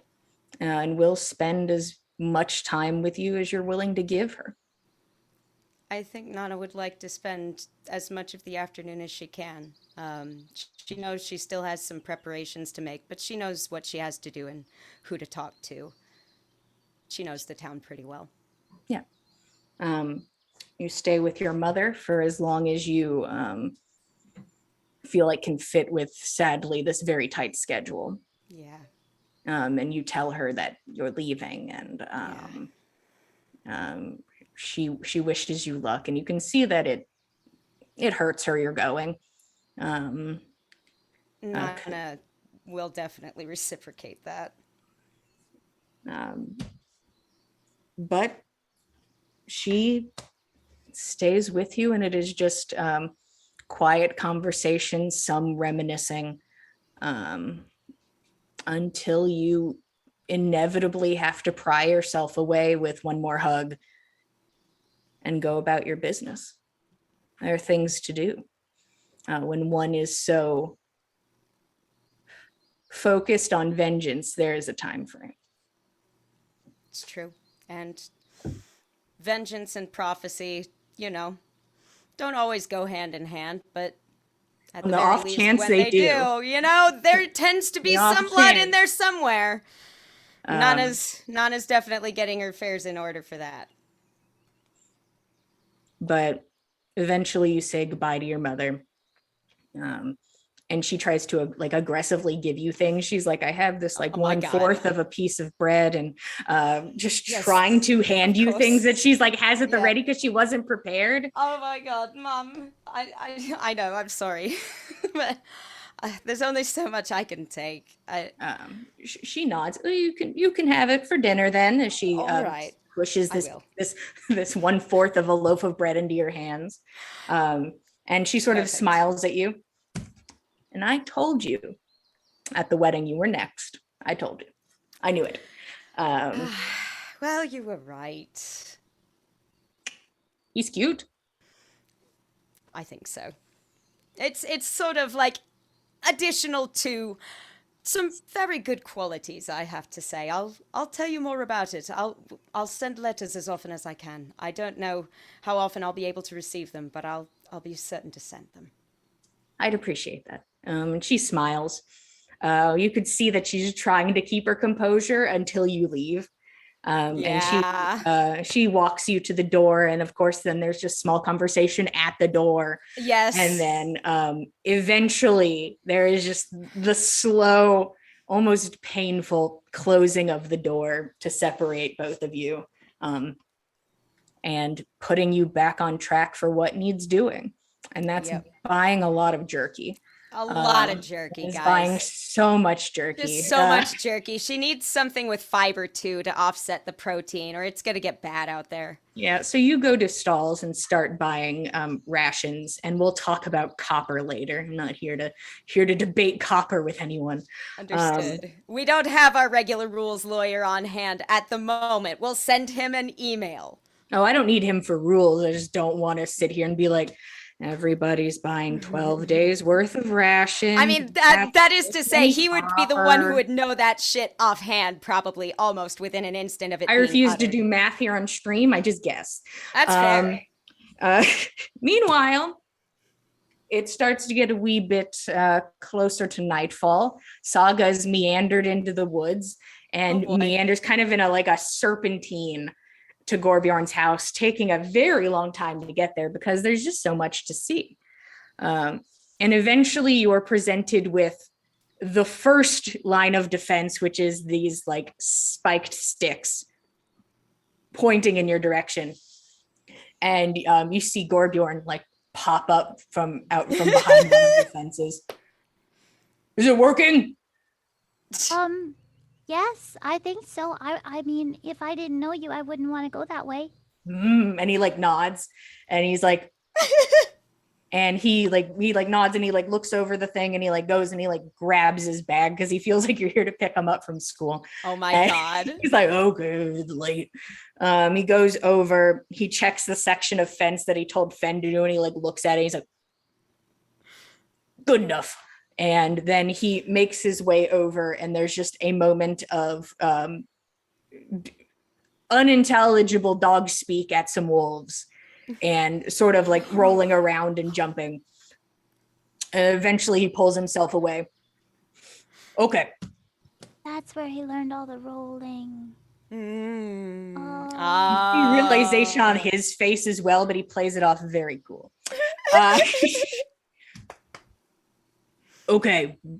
And we'll spend as much time with you as you're willing to give her. I think Nana would like to spend as much of the afternoon as she can. She knows she still has some preparations to make, but she knows what she has to do and who to talk to. She knows the town pretty well. Yeah. You stay with your mother for as long as you feel like can fit with, sadly, this very tight schedule. Yeah. And you tell her that you're leaving, and she wishes you luck, and you can see that it hurts her you're going. Nana will definitely reciprocate that. But she stays with you, and it is just quiet conversation, some reminiscing, until you inevitably have to pry yourself away with one more hug and go about your business. There are things to do when one is so focused on vengeance. There is a time frame. It's true. And vengeance and prophecy, don't always go hand in hand, but at On the the very off least, chance when they do, there tends to be The off some blood in chance. there somewhere. Nana's definitely getting her affairs in order for that. But eventually you say goodbye to your mother. And she tries to like aggressively give you things. She's like, I have this like Oh my 1/4 God. of a piece of bread, and just Yes, trying to hand of you course. things that she's like has at the Yeah. ready because she wasn't prepared. Oh my God, Mom. I know, I'm sorry. But there's only so much I can take. She nods. Oh, you can have it for dinner then. As she All right. pushes I this will. this 1/4 of a loaf of bread into your hands, and she sort of Perfect. smiles at you. And I told you at the wedding you were next. I told you. I knew it. Well, you were right. He's cute. I think so. It's sort of like additional to some very good qualities, I have to say. I'll tell you more about it. I'll send letters as often as I can. I don't know how often I'll be able to receive them, but I'll be certain to send them. I'd appreciate that. And she smiles. You could see that she's trying to keep her composure until you leave. And she walks you to the door, and of course then there's just small conversation at the door. Yes. And then eventually there is just the slow, almost painful closing of the door to separate both of you, and putting you back on track for what needs doing. And that's buying a lot of jerky. A lot of jerky, guys. Buying so much jerky. Just so much jerky. She needs something with fiber too to offset the protein, or it's gonna get bad out there. Yeah, so you go to stalls and start buying rations, and we'll talk about copper later. I'm not here to debate copper with anyone. Understood. We don't have our regular rules lawyer on hand at the moment. We'll send him an email. Oh, I don't need him for rules. I just don't want to sit here and be like, everybody's buying 12 days worth of rations. I mean, that is to say, he would be the one who would know that shit offhand, probably almost within an instant of it. I refuse to do math here on stream. I just guess. That's fair. Meanwhile, it starts to get a wee bit closer to nightfall. Saga's meandered into the woods and meanders kind of in a serpentine to Gorbjorn's house, taking a very long time to get there because there's just so much to see. And eventually you are presented with the first line of defense, which is these spiked sticks pointing in your direction. And you see Gorbjorn pop up from behind one of the fences. Is it working? Yes, I think so. I mean, if I didn't know you, I wouldn't want to go that way. And he nods, and he's like, and he nods, and he looks over the thing, and he goes and he grabs his bag because he feels like you're here to pick him up from school. Oh my God. He's like, okay, it's late. He goes over, he checks the section of fence that he told Fen to do, and he looks at it. He's like, good enough. And then he makes his way over, and there's just a moment of unintelligible dog speak at some wolves and sort of rolling around and jumping. Eventually he pulls himself away. Okay. That's where he learned all the rolling. Realization on his face as well, but he plays it off very cool. Okay. He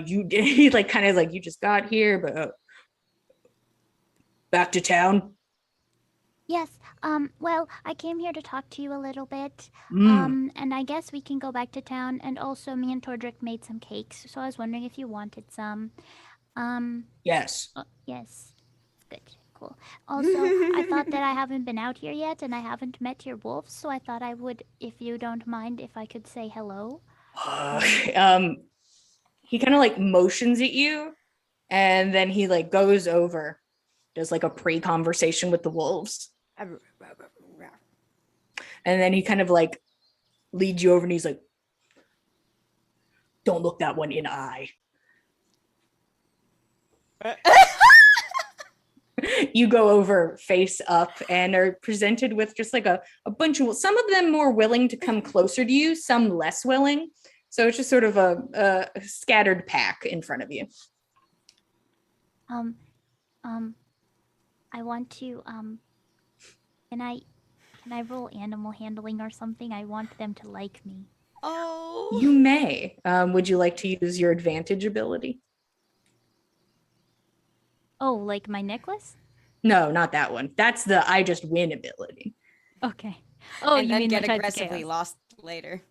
you just got here, but back to town. Yes. Well, I came here to talk to you a little bit. And I guess we can go back to town. And also, me and Tordrick made some cakes, so I was wondering if you wanted some. Yes. Yes. Good. Cool. Also, I thought that I haven't been out here yet, and I haven't met your wolves, so I thought I would, if you don't mind, if I could say hello. He kind of motions at you, and then he goes over, does a pre-conversation with the wolves, and then he kind of leads you over, and he's like, don't look that one in the eye. You go over face up and are presented with just a bunch of, some of them more willing to come closer to you, some less willing. So it's just sort of a scattered pack in front of you. I want to, can I roll animal handling or something? I want them to like me. Oh. You may. Would you like to use your advantage ability? Oh, like my necklace? No, not that one. That's the I just win ability. Okay. Oh, and you then mean get my Tides of aggressively Chaos. lost later.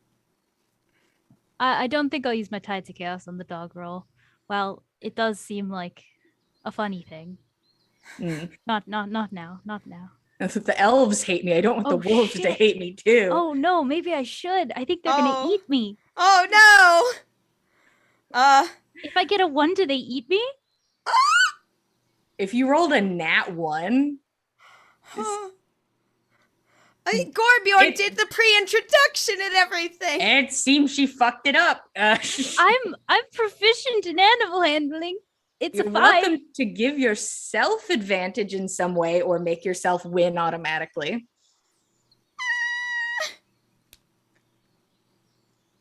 I don't think I'll use my Tides of Chaos on the dog roll. Well, it does seem like a funny thing. Not now. Not now. That's what the elves hate me. I don't want the wolves to hate me too. Oh no, maybe I should. I think they're gonna eat me. Oh no! If I get a 1, do they eat me? If you rolled a nat 1, Gorbjorn did the pre-introduction and everything. It seems she fucked it up. I'm proficient in animal handling. It's You're a 5. welcome to give yourself advantage in some way or make yourself win automatically.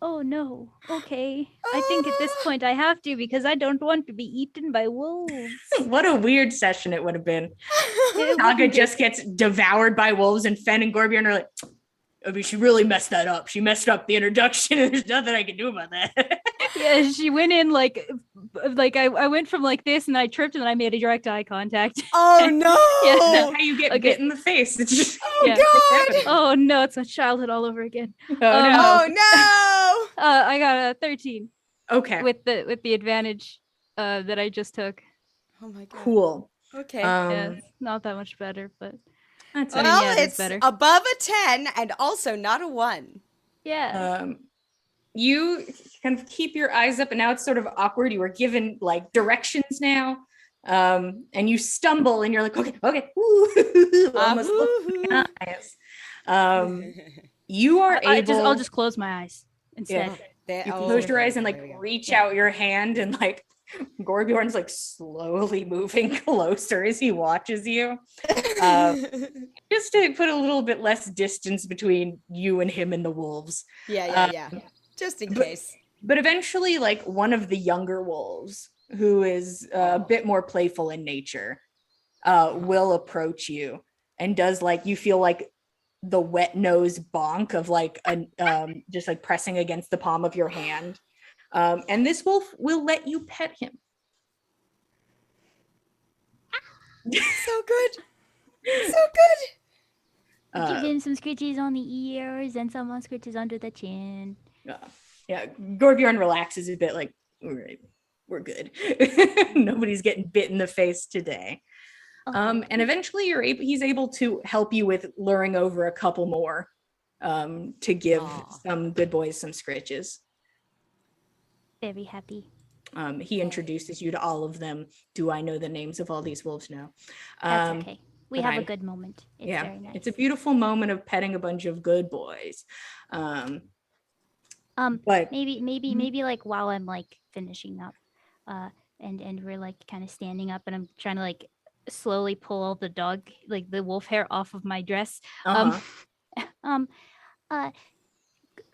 Oh no. Okay. I think at this point I have to because I don't want to be eaten by wolves. What a weird session it would have been. It Naga wouldn't just gets devoured by wolves, and Fen and Gorbjorn are like, I mean, she really messed that up. She messed up the introduction, and there's nothing I can do about that. Yeah, she went in like I went from like this and I tripped and I made a direct eye contact. Oh no! Yeah. That's how you get Okay. bit in the face. It's just, Oh Yeah. god! Oh no, it's my childhood all over again. oh no. Oh no! I got a 13 Okay, with the advantage that I just took. Oh my god. cool. Okay. Yeah, it's not that much better, but That's I mean, Well, yeah, it is it's better. above a 10 and also not a 1. Yeah. You kind of keep your eyes up, and now it's sort of awkward. You are given like directions now, and you stumble, and you're like, okay, Ooh, almost look at my eyes. You are able. I'll just close my eyes instead. You can close your eyes and like reach out your hand, and like Gorbjorn's like slowly moving closer as he watches you. Just to put a little bit less distance between you and him and the wolves. Yeah. Just in case. But eventually, like one of the younger wolves, who is a bit more playful in nature, will approach you and does like, you feel like the wet nose bonk of like just like pressing against the palm of your hand. And this wolf will let you pet him. So good. So good. Give him some scritches on the ears and some scritches under the chin. Yeah, Gorbjorn relaxes a bit, like, all right, we're good. Nobody's getting bit in the face today. Okay. And eventually he's able to help you with luring over a couple more to give some good boys some scritches. Very happy. He introduces you to all of them. Do I know the names of all these wolves? No. That's okay. We have a fine. good moment. It's very nice. It's a beautiful moment of petting a bunch of good boys. But maybe like while I'm like finishing up, and we're like kind of standing up, and I'm trying to like slowly pull all the dog, like the wolf hair off of my dress.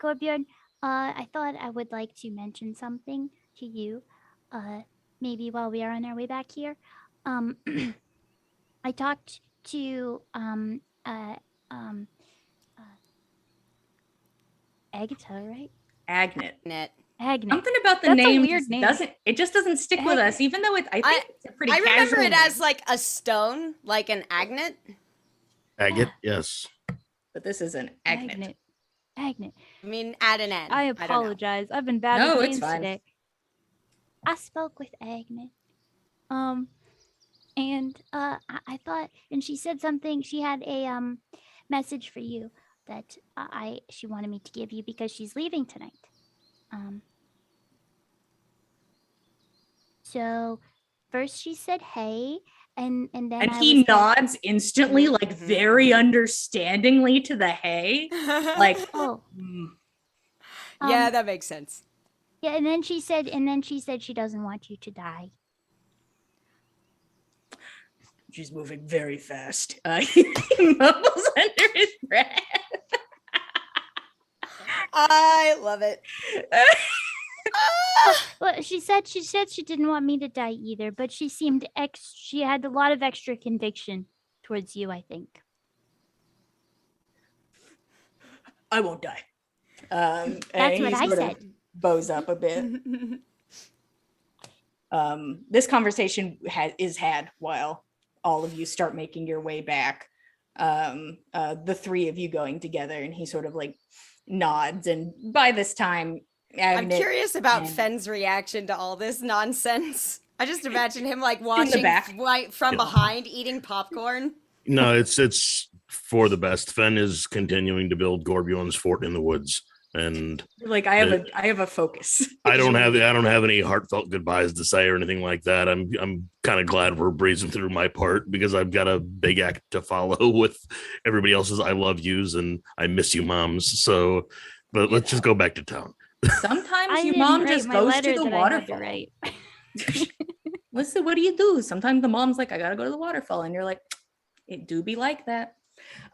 Gorbjorn, I thought I would like to mention something to you, maybe while we are on our way back here. I talked to Agatha, right? Agnet. Agnet. Something about the That's a name weird just name. just doesn't stick with us, even though I think it's a pretty I remember casual it as name. like a stone, like an agate. Agate, yes. But this is an agnet. Agnet. I mean, add an N. I don't know. apologize. I've been bad No, with it's names fine. today. I spoke with Agnet. And I thought, and she said something. She had a message for you that she wanted me to give you because she's leaving tonight. So first she said hey, and then He nods instantly, like very understandingly to the hey. Like, oh yeah, that makes sense. yeah, and then she said she doesn't want you to die. she's moving very fast. He mumbles under his breath. I love it. Well, she said she didn't want me to die either, but she seemed she had a lot of extra conviction towards you, I think. I won't die. That's and what he I sort of said. bows up a bit. This conversation is had while all of you start making your way back. The three of you going together, and he sort of like nods, and by this time I'm Agnet curious about and- Fenn's reaction to all this nonsense. I just imagine him like watching back. right from behind, eating popcorn. No, it's for the best. Fen is continuing to build Gorbjorn's fort in the woods, and like I have a focus. I don't have any heartfelt goodbyes to say or anything like that. I'm kind of glad we're breezing through my part because I've got a big act to follow with everybody else's I love yous and I miss you moms. So, but let's just go back to town. Sometimes your mom just goes to the waterfall. Right. Listen, what do you do? Sometimes the mom's like, I gotta go to the waterfall, and you're like, it do be like that.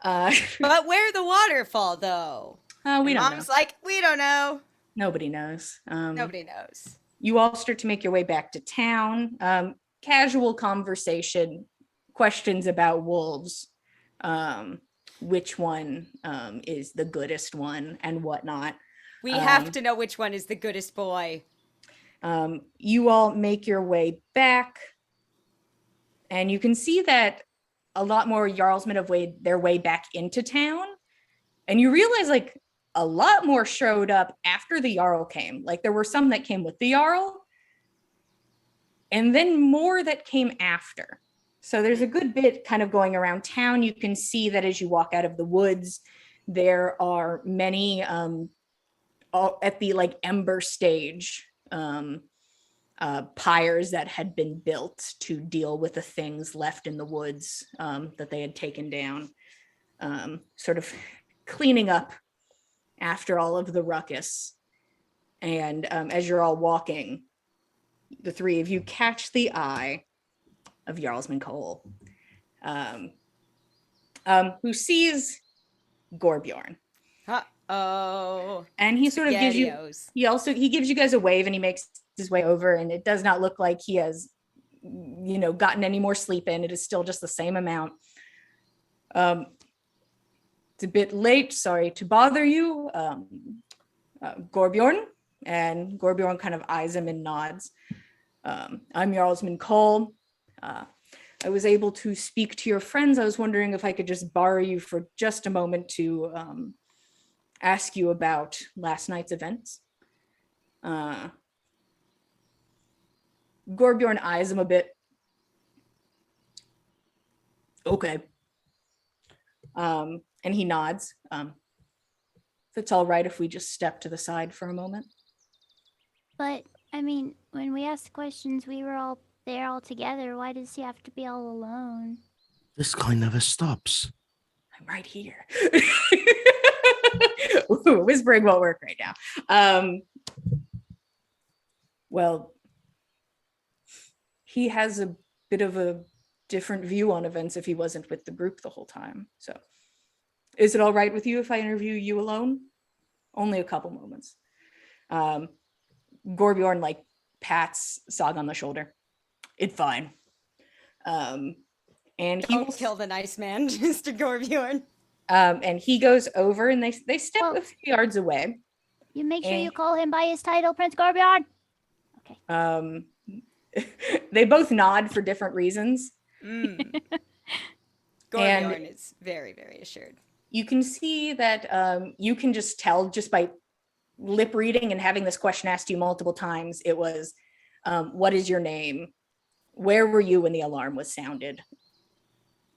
But where the waterfall though? We don't Mom's like, we don't know. Nobody knows. Nobody knows. You all start to make your way back to town. Casual conversation, questions about wolves, which one is the goodest one and whatnot. We have to know which one is the goodest boy. You all make your way back, and you can see that a lot more Jarlsmen have made their way back into town. And you realize like a lot more showed up after the Jarl came. Like there were some that came with the Jarl, and then more that came after. So there's a good bit kind of going around town. You can see that as you walk out of the woods, there are many at the like ember stage pyres that had been built to deal with the things left in the woods that they had taken down, sort of cleaning up after all of the ruckus. And as you're all walking, the three of you catch the eye of Jarlsman Cole, who sees Gorbjorn. Uh-oh. And he sort of gives you, he gives you guys a wave, and he makes his way over, and it does not look like he has, gotten any more sleep in. It is still just the same amount. It's a bit late, sorry to bother you, Gorbjorn. And Gorbjorn kind of eyes him and nods. I'm Jarlsman Cole. I was able to speak to your friends. I was wondering if I could just borrow you for just a moment to ask you about last night's events. Gorbjorn eyes him a bit. Okay. And he nods. If it's all right if we just step to the side for a moment. But, I mean, when we asked questions, we were all there all together. Why does he have to be all alone? This guy never stops. I'm right here. Ooh, whispering won't work right now. Well, he has a bit of a different view on events if he wasn't with the group the whole time. So is it all right with you if I interview you alone? Only a couple moments. Gorbjorn like pats Sog on the shoulder. It's fine. And he Don't kill the nice man, Mr. Gorbjorn. And he goes over, and they step Well, a few yards away. You make sure you call him by his title, Prince Gorbjorn. Okay. They both nod for different reasons. Gorbjorn is very, very assured. You can see that you can just tell just by lip reading and having this question asked you multiple times. It was, what is your name? Where were you when the alarm was sounded?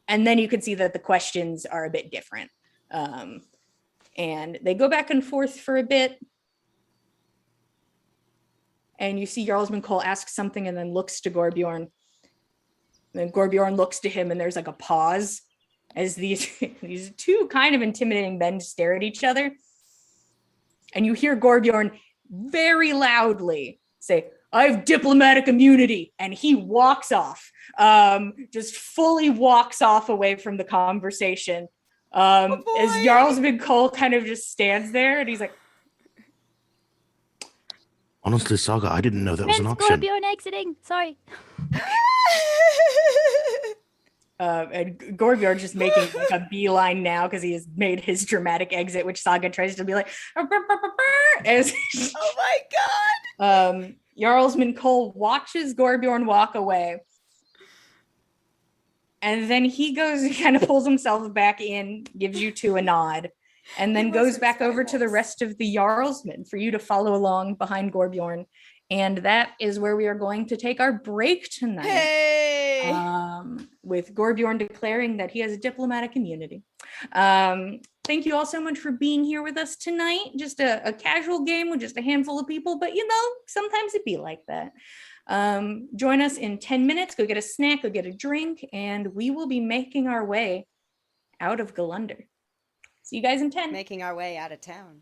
And then you can see that the questions are a bit different. And they go back and forth for a bit. And you see Jarlsman Cole ask something and then looks to Gorbjorn. And then Gorbjorn looks to him, and there's like a pause as these two kind of intimidating men stare at each other. And you hear Gorbjorn very loudly say, I have diplomatic immunity. And he walks off, just fully walks off away from the conversation. As Jarlsman Cole kind of just stands there, and he's like, Honestly, Saga, I didn't know that was an option. Gorbjorn exiting. Sorry. And Gorbjorn just making like a beeline now because he has made his dramatic exit, which Saga tries to be like, as oh my god. Jarlsman Cole watches Gorbjorn walk away. And then he goes and kind of pulls himself back in, gives you two a nod, and then goes back over to the rest of the Jarlsmen for you to follow along behind Gorbjorn. And that is where we are going to take our break tonight. Hey! With Gorbjorn declaring that he has diplomatic immunity. Thank you all so much for being here with us tonight. Just a casual game with just a handful of people, but sometimes it be like that. Join us in 10 minutes. Go get a snack, go get a drink, and we will be making our way out of Galunder. See you guys in 10. Making our way out of town.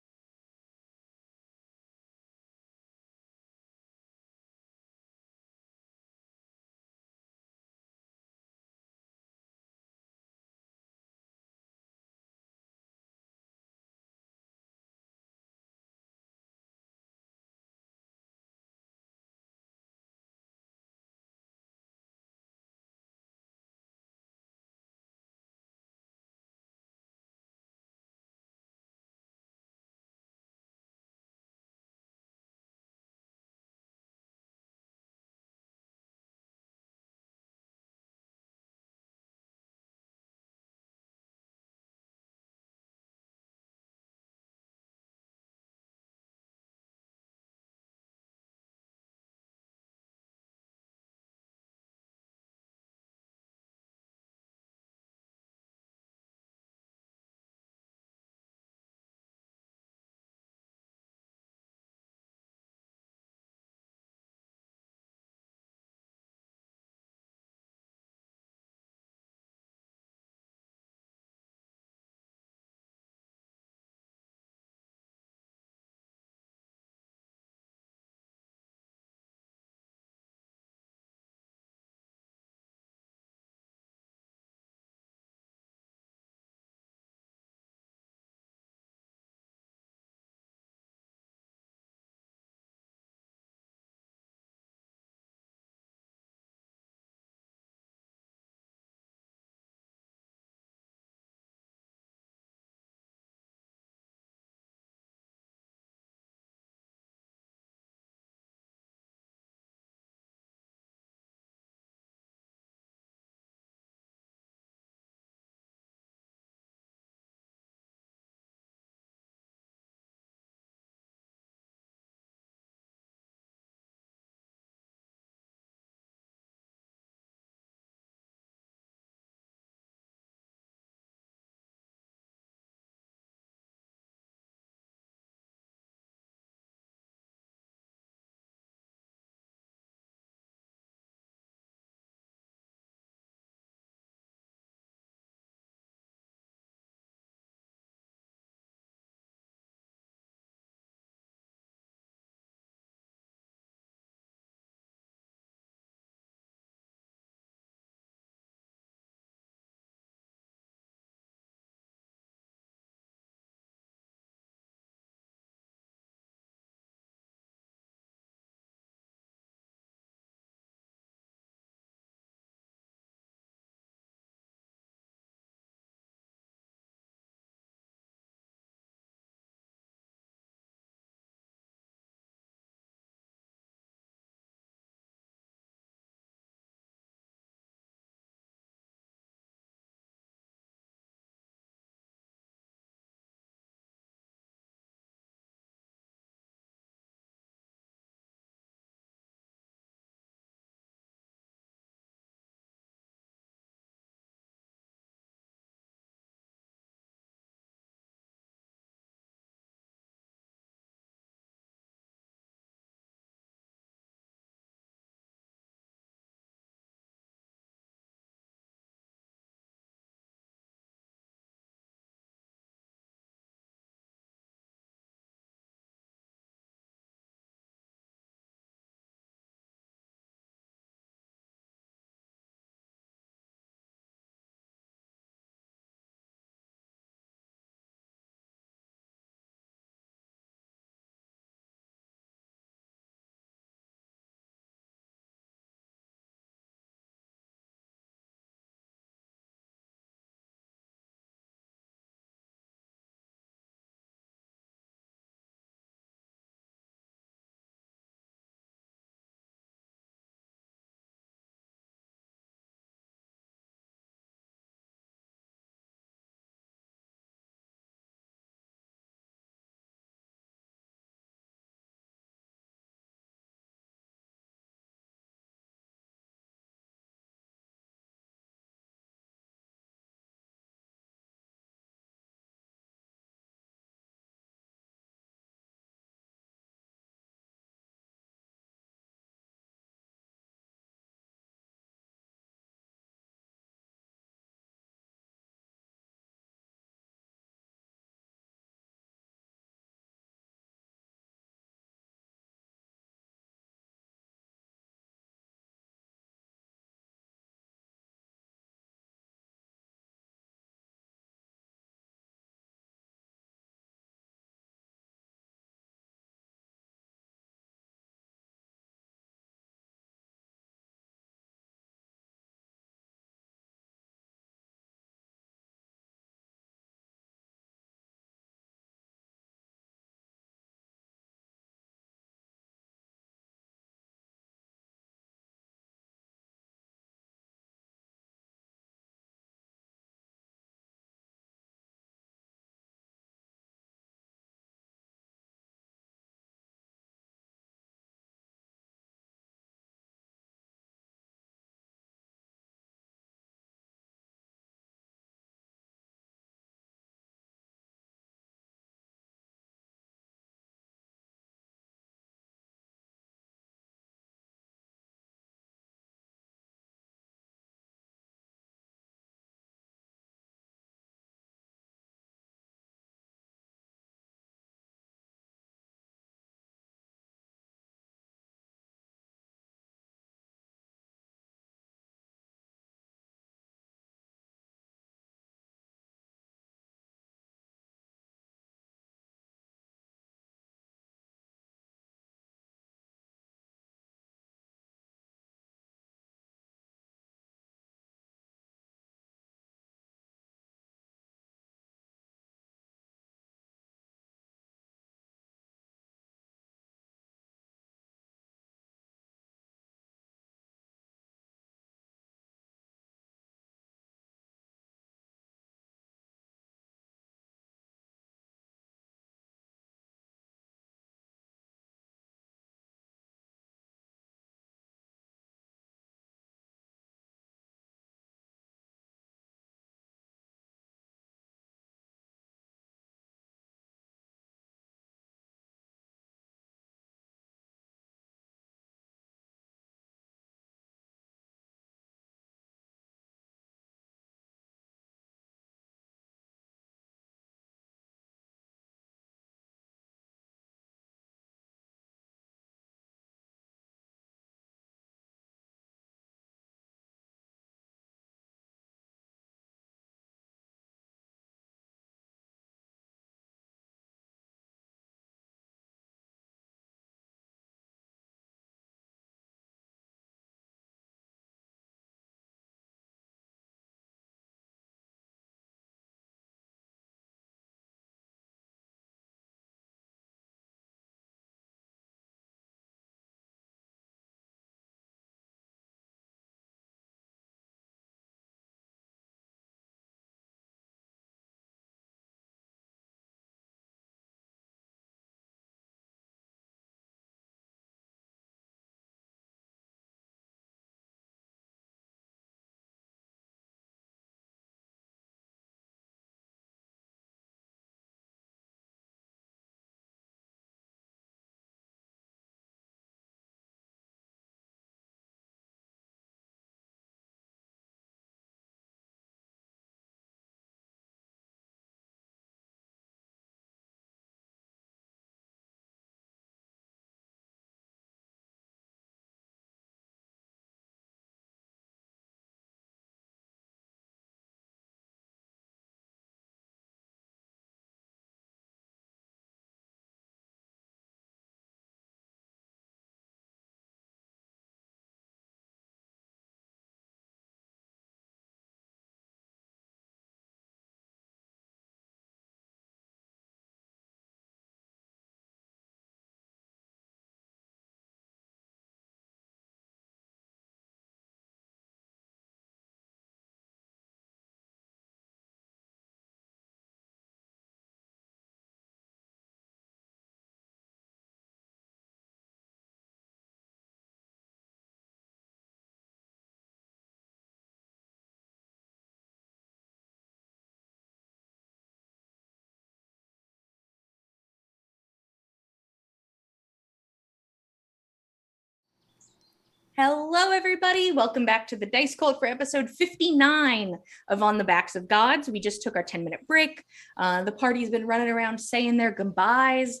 Hello, everybody. Welcome back to the Dice Cult for episode 59 of On the Backs of Gods. We just took our 10-minute break. The party's been running around saying their goodbyes,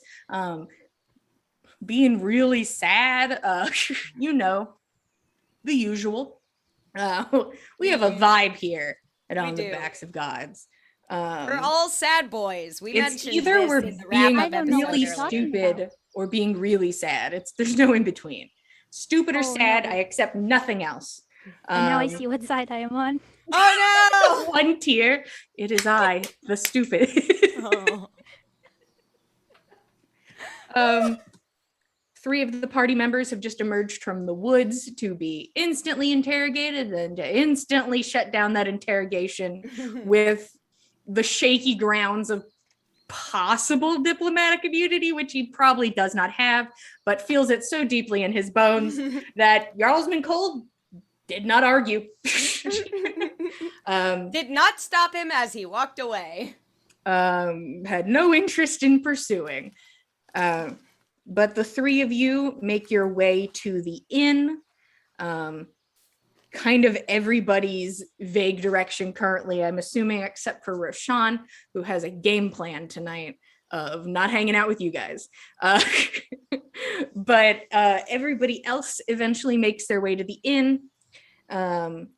being really sad. The usual. We have a vibe here at On the Backs of Gods. We're all sad boys. We It's mentioned either this we're in the being wrap-up episode really earlier. stupid or being really sad. There's no in between. Stupid or Oh, sad, no. I accept nothing else. And now I see what side I am on. Oh no! One tier. It is I, the stupid. Oh. 3 of the party members have just emerged from the woods to be instantly interrogated and to instantly shut down that interrogation with the shaky grounds of possible diplomatic immunity, which he probably does not have, but feels it so deeply in his bones that Jarlsman Cold did not argue. Did not stop him as he walked away. Had no interest in pursuing. But the 3 of you make your way to the inn. Kind of everybody's vague direction currently, I'm assuming, except for Roshan, who has a game plan tonight of not hanging out with you guys. But everybody else eventually makes their way to the inn. And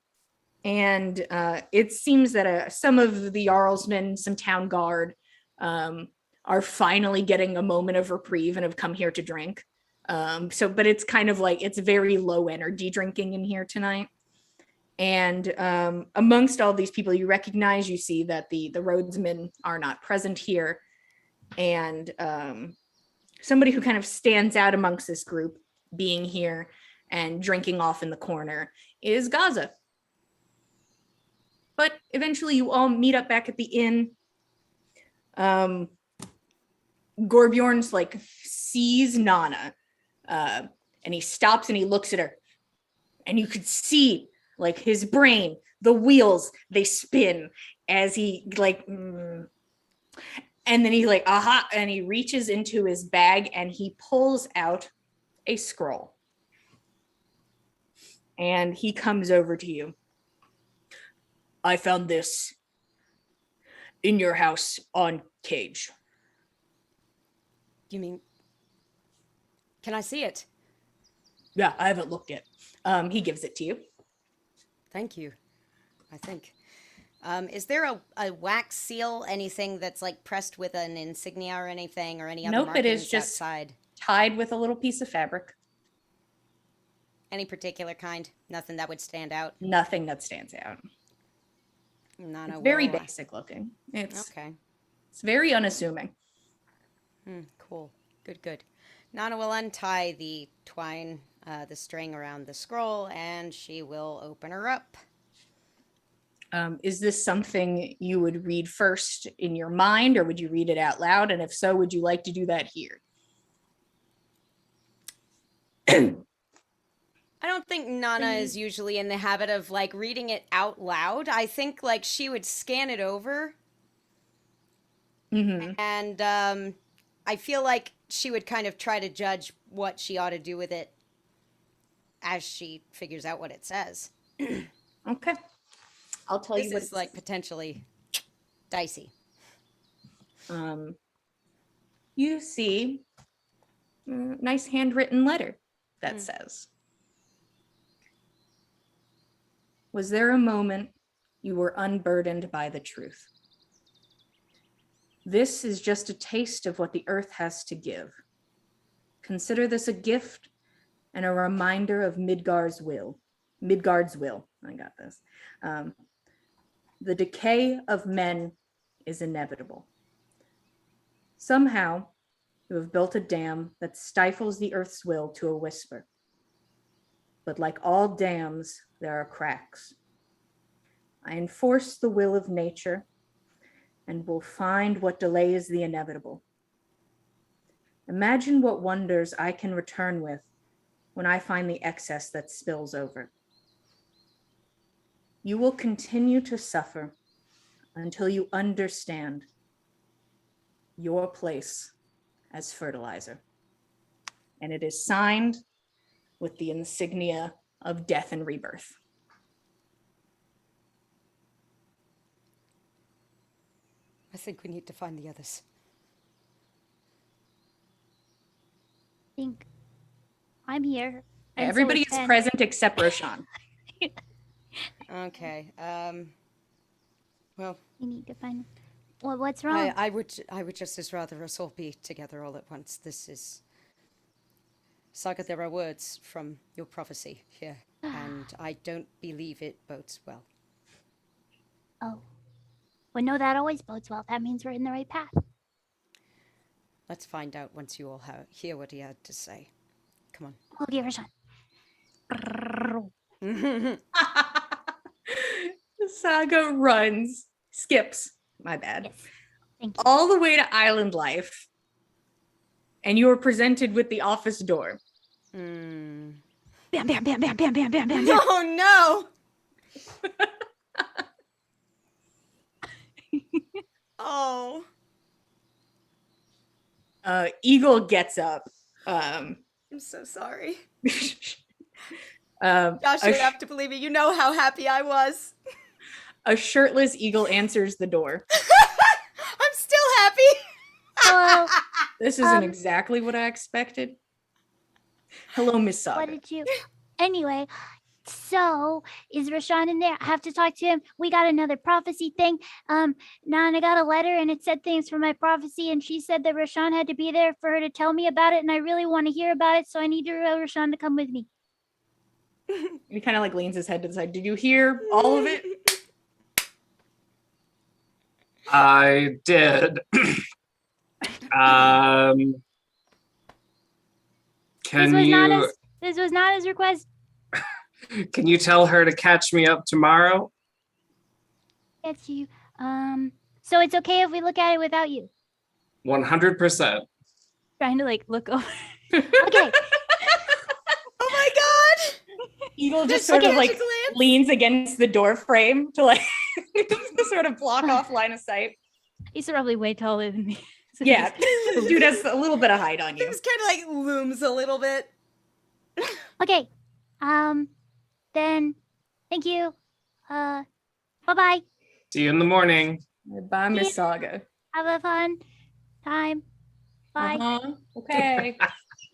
it seems that some of the Jarlsmen, some town guard, are finally getting a moment of reprieve and have come here to drink. But it's kind of like, it's very low energy drinking in here tonight. And amongst all these people you recognize, you see that the roadsmen are not present here. And somebody who kind of stands out amongst this group being here and drinking off in the corner is Gaza. But eventually you all meet up back at the inn. Gorbjorn's like sees Nana, and he stops and he looks at her, and you could see like his brain, the wheels, they spin as he like, and then he like, aha, and he reaches into his bag and he pulls out a scroll. And he comes over to you. I found this in your house on Cage. You mean, can I see it? Yeah, I haven't looked yet. He gives it to you. Thank you, I think. Is there a wax seal, anything that's like pressed with an insignia or anything, or any other Nope, it is markings just outside? tied with a little piece of fabric. Any particular kind? Nothing that would stand out? Nothing that stands out. Nana It's very will, basic looking. It's Okay. It's very unassuming. Cool. Good. Nana will untie the twine, the string around the scroll, and she will open her up. Is this something you would read first in your mind, or would you read it out loud? And if so, would you like to do that here? I don't think Nana is usually in the habit of like reading it out loud. I think like she would scan it over. Mm-hmm. And I feel like she would kind of try to judge what she ought to do with it as she figures out what it says. Okay. I'll tell you This what is like potentially dicey. You see a nice handwritten letter that says, was there a moment you were unburdened by the truth? This is just a taste of what the earth has to give. Consider this a gift and a reminder of Midgard's will. I got this. The decay of men is inevitable. Somehow, you have built a dam that stifles the earth's will to a whisper. But like all dams, there are cracks. I enforce the will of nature and will find what delays the inevitable. Imagine what wonders I can return with when I find the excess that spills over. You will continue to suffer until you understand your place as fertilizer. And it is signed with the insignia of death and rebirth. I think we need to find the others. I think I'm here. and so Everybody is is Pen. present except Roshan. Okay. Well, We need to find. Well, what's wrong? I would just as rather us all be together all at once. This is Saga, there are words from your prophecy here, and I don't believe it bodes well. Oh. Well, no, that always bodes well. That means we're in the right path. Let's find out once you all hear what he had to say. Come on. Okay, Roshan. Saga skips, my bad, Yes. Thank you. all the way to Island Life, and you are presented with the office door. Mm. Bam, bam, bam, bam, bam, bam, bam, bam, bam. Oh no! Oh. Eagle gets up. I'm so sorry. Josh, A, you have to believe me. You know how happy I was. a shirtless Eagle answers the door. I'm still happy. Hello. This isn't exactly what I expected. Hello, Miss What Saga. did you? Anyway, so is Rashawn in there? I have to talk to him. We got another prophecy thing. Nana got a letter and it said things for my prophecy, and she said that Rashawn had to be there for her to tell me about it, and I really want to hear about it, so I need Rashawn to come with me. He kind of like leans his head to the side. Did you hear all of it? I did. Can you This was not his request. can you tell her to catch me up tomorrow? It's you. So it's okay if we look at it without you. 100%. Trying to like look over. Okay. Oh my god! Eagle just There's sort of like magic lamps. leans against the door frame to like to sort of block off line of sight. He's probably way taller than me. So Yeah, he's- this dude has a little bit of height on He you. just kind of like looms a little bit. Okay. Then thank you. Bye-bye. See you in the morning. Bye, Miss Saga. Have a fun time. Bye. Uh-huh. Okay.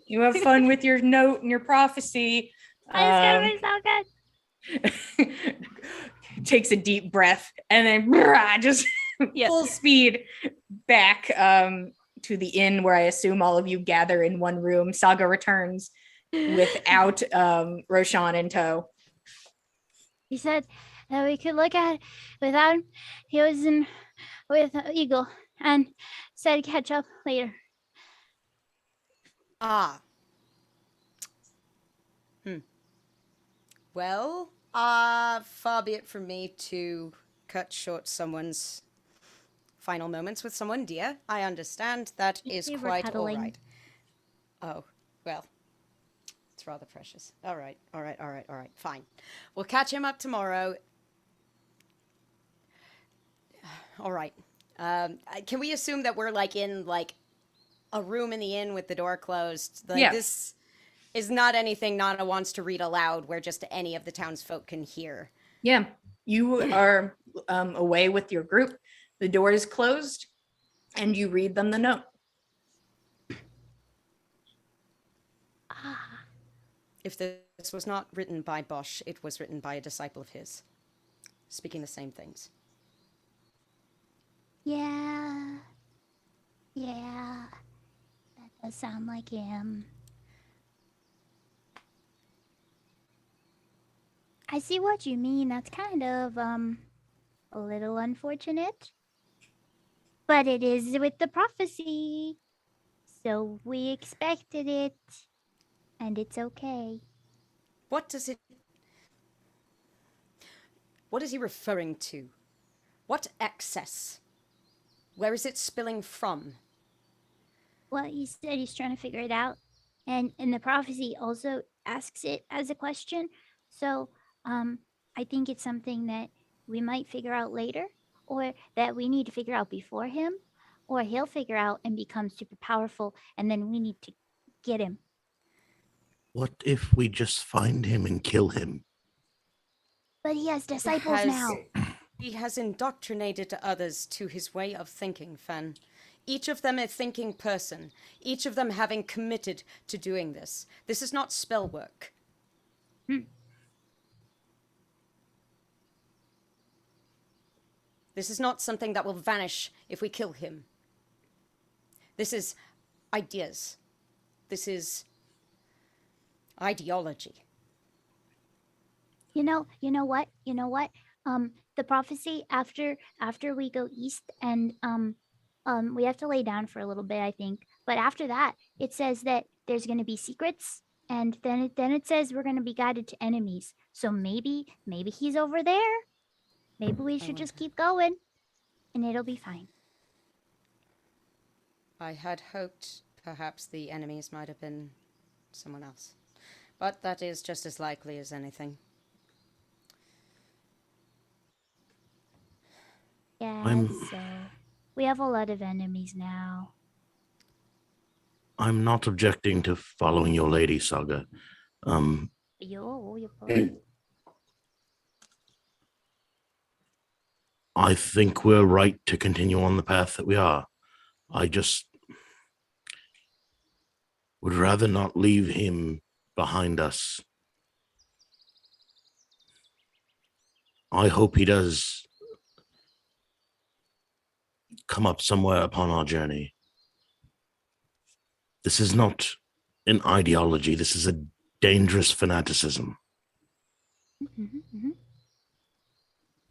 You have fun with your note and your prophecy. I just gotta be so good. Takes a deep breath and then just Yeah. full speed back to the inn where I assume all of you gather in one room. Saga returns without Roshan in tow. He said that we could look at it without him. He was in with Eagle and said catch up later. Ah. Well, far be it from me to cut short someone's final moments with someone dear. I understand that is We were quite all cuddling. right. Oh, well, it's rather precious. All right, fine. We'll catch him up tomorrow. All right. Can we assume that we're like in like a room in the inn with the door closed? Like, Yeah. This is not anything Nana wants to read aloud where just any of the townsfolk can hear. Yeah, you are away with your group. The door is closed and you read them the note. If this was not written by Bosch, it was written by a disciple of his, speaking the same things. Yeah. Yeah. That does sound like him. I see what you mean. That's kind of a little unfortunate. But it is with the prophecy. So we expected it. And it's okay. What is he referring to? What excess? Where is it spilling from? Well, he said he's trying to figure it out. And the prophecy also asks it as a question. So I think it's something that we might figure out later, or that we need to figure out before him, or he'll figure out and become super powerful, and then we need to get him. What if we just find him and kill him? But he has disciples now. He has indoctrinated others to his way of thinking, Fen. Each of them a thinking person, each of them having committed to doing this. This is not spell work. This is not something that will vanish if we kill him. This is ideas. This is ideology. You know what? The prophecy after we go east and we have to lay down for a little bit, I think. But after that, it says that there's going to be secrets, and then it says we're going to be guided to enemies. So maybe he's over there. Maybe we should just keep going, and it'll be fine. I had hoped perhaps the enemies might have been someone else. But that is just as likely as anything. Yeah, so we have a lot of enemies now. I'm not objecting to following your lady, Saga. I think we're right to continue on the path that we are. I just would rather not leave him behind us. I hope he does come up somewhere upon our journey. This is not an ideology. This is a dangerous fanaticism.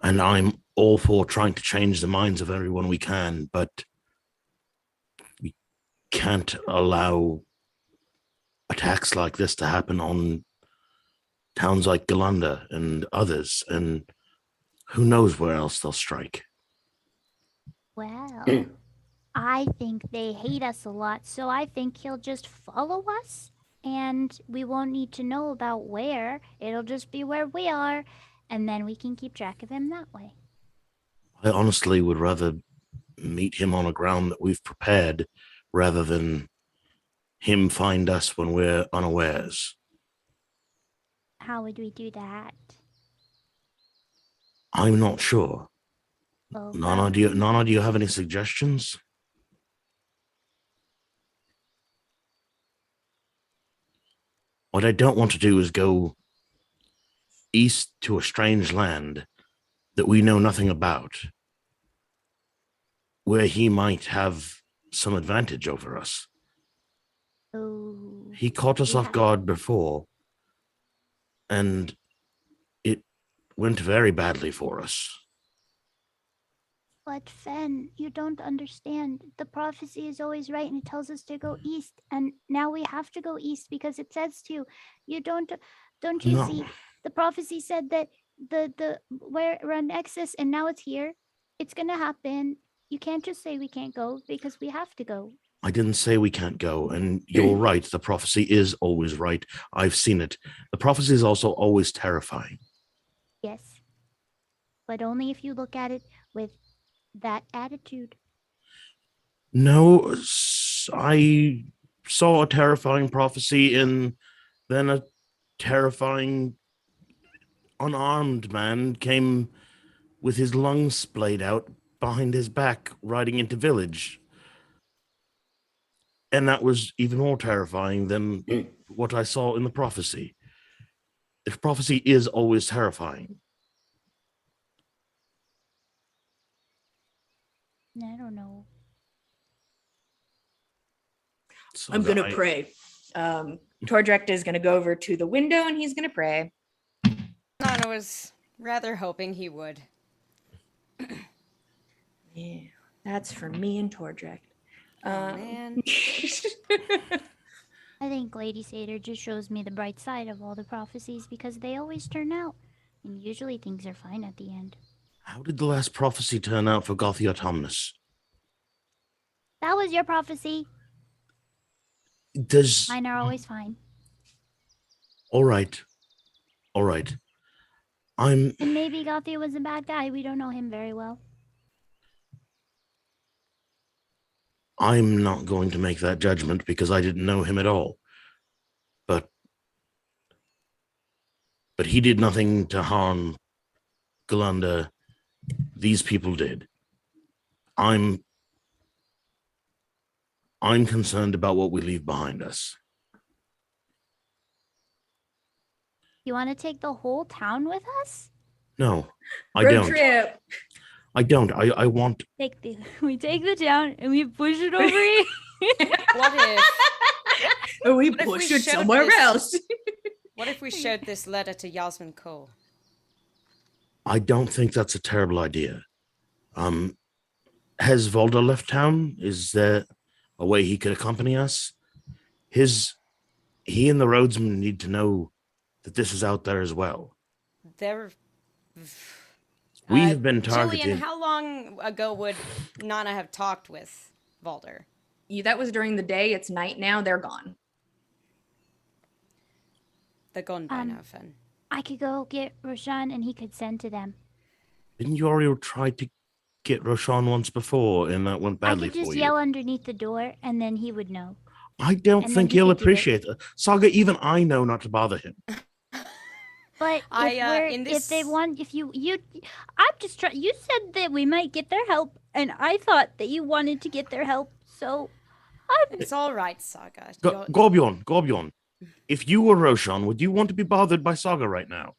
And I'm all for trying to change the minds of everyone we can, but we can't allow attacks like this to happen on towns like Galanda and others, and who knows where else they'll strike. Well, I think they hate us a lot, so I think he'll just follow us, and we won't need to know about where. It'll just be where we are, and then we can keep track of him that way. I honestly would rather meet him on a ground that we've prepared rather than him find us when we're unawares. How would we do that? I'm not sure. Oh, Nana, do you have any suggestions? What I don't want to do is go east to a strange land that we know nothing about, where he might have some advantage over us. Oh. He caught us off guard before, and it went very badly for us. But Fen, you don't understand. The prophecy is always right, and it tells us to go east. And now we have to go east because it says to. You don't you see? The prophecy said that we're on Nexus, and now it's here. It's gonna happen. You can't just say we can't go because we have to go. I didn't say we can't go, and you're right. The prophecy is always right. I've seen it. The prophecy is also always terrifying. Yes, but only if you look at it with that attitude. No, I saw a terrifying prophecy and then a terrifying unarmed man came with his lungs splayed out behind his back riding into village. And that was even more terrifying than what I saw in the prophecy. The prophecy is always terrifying. I don't know. So I'm going to pray. Tordrek is going to go over to the window and he's going to pray. Nana was rather hoping he would. Yeah, that's for me and Tordrek. Man. I think Lady Satyr just shows me the bright side of all the prophecies because they always turn out. And usually things are fine at the end. How did the last prophecy turn out for Gothia Autumnus? That was your prophecy. Mine are always fine. All right. And maybe Gothia was a bad guy. We don't know him very well. I'm not going to make that judgment because I didn't know him at all. But but he did nothing to harm Galanda. These people did. I'm concerned about what we leave behind us. You want to take the whole town with us? No, I Road don't. trip. I don't. I want. We take the town and we push it over here. What if? We What if push we it showed somewhere this- else. What if we showed this letter to Yasmin Cole? I don't think that's a terrible idea. Has Volda left town? Is there a way he could accompany us? He and the roadsman need to know that this is out there as well. There. We have been targeted. Jillian, how long ago would Nana have talked with Valder? That was during the day. It's night now. They're gone. They're gone by now, Fen. I could go get Roshan and he could send to them. Didn't you already try to get Roshan once before and that went I badly could just for you? yell underneath the door and then he would know. I don't and think then he he'll could do it. appreciate it. Saga, even I know not to bother him. But I'm just trying. You said that we might get their help, and I thought that you wanted to get their help. So, It's all right, Saga. Gorbjorn, if you were Roshan, would you want to be bothered by Saga right now?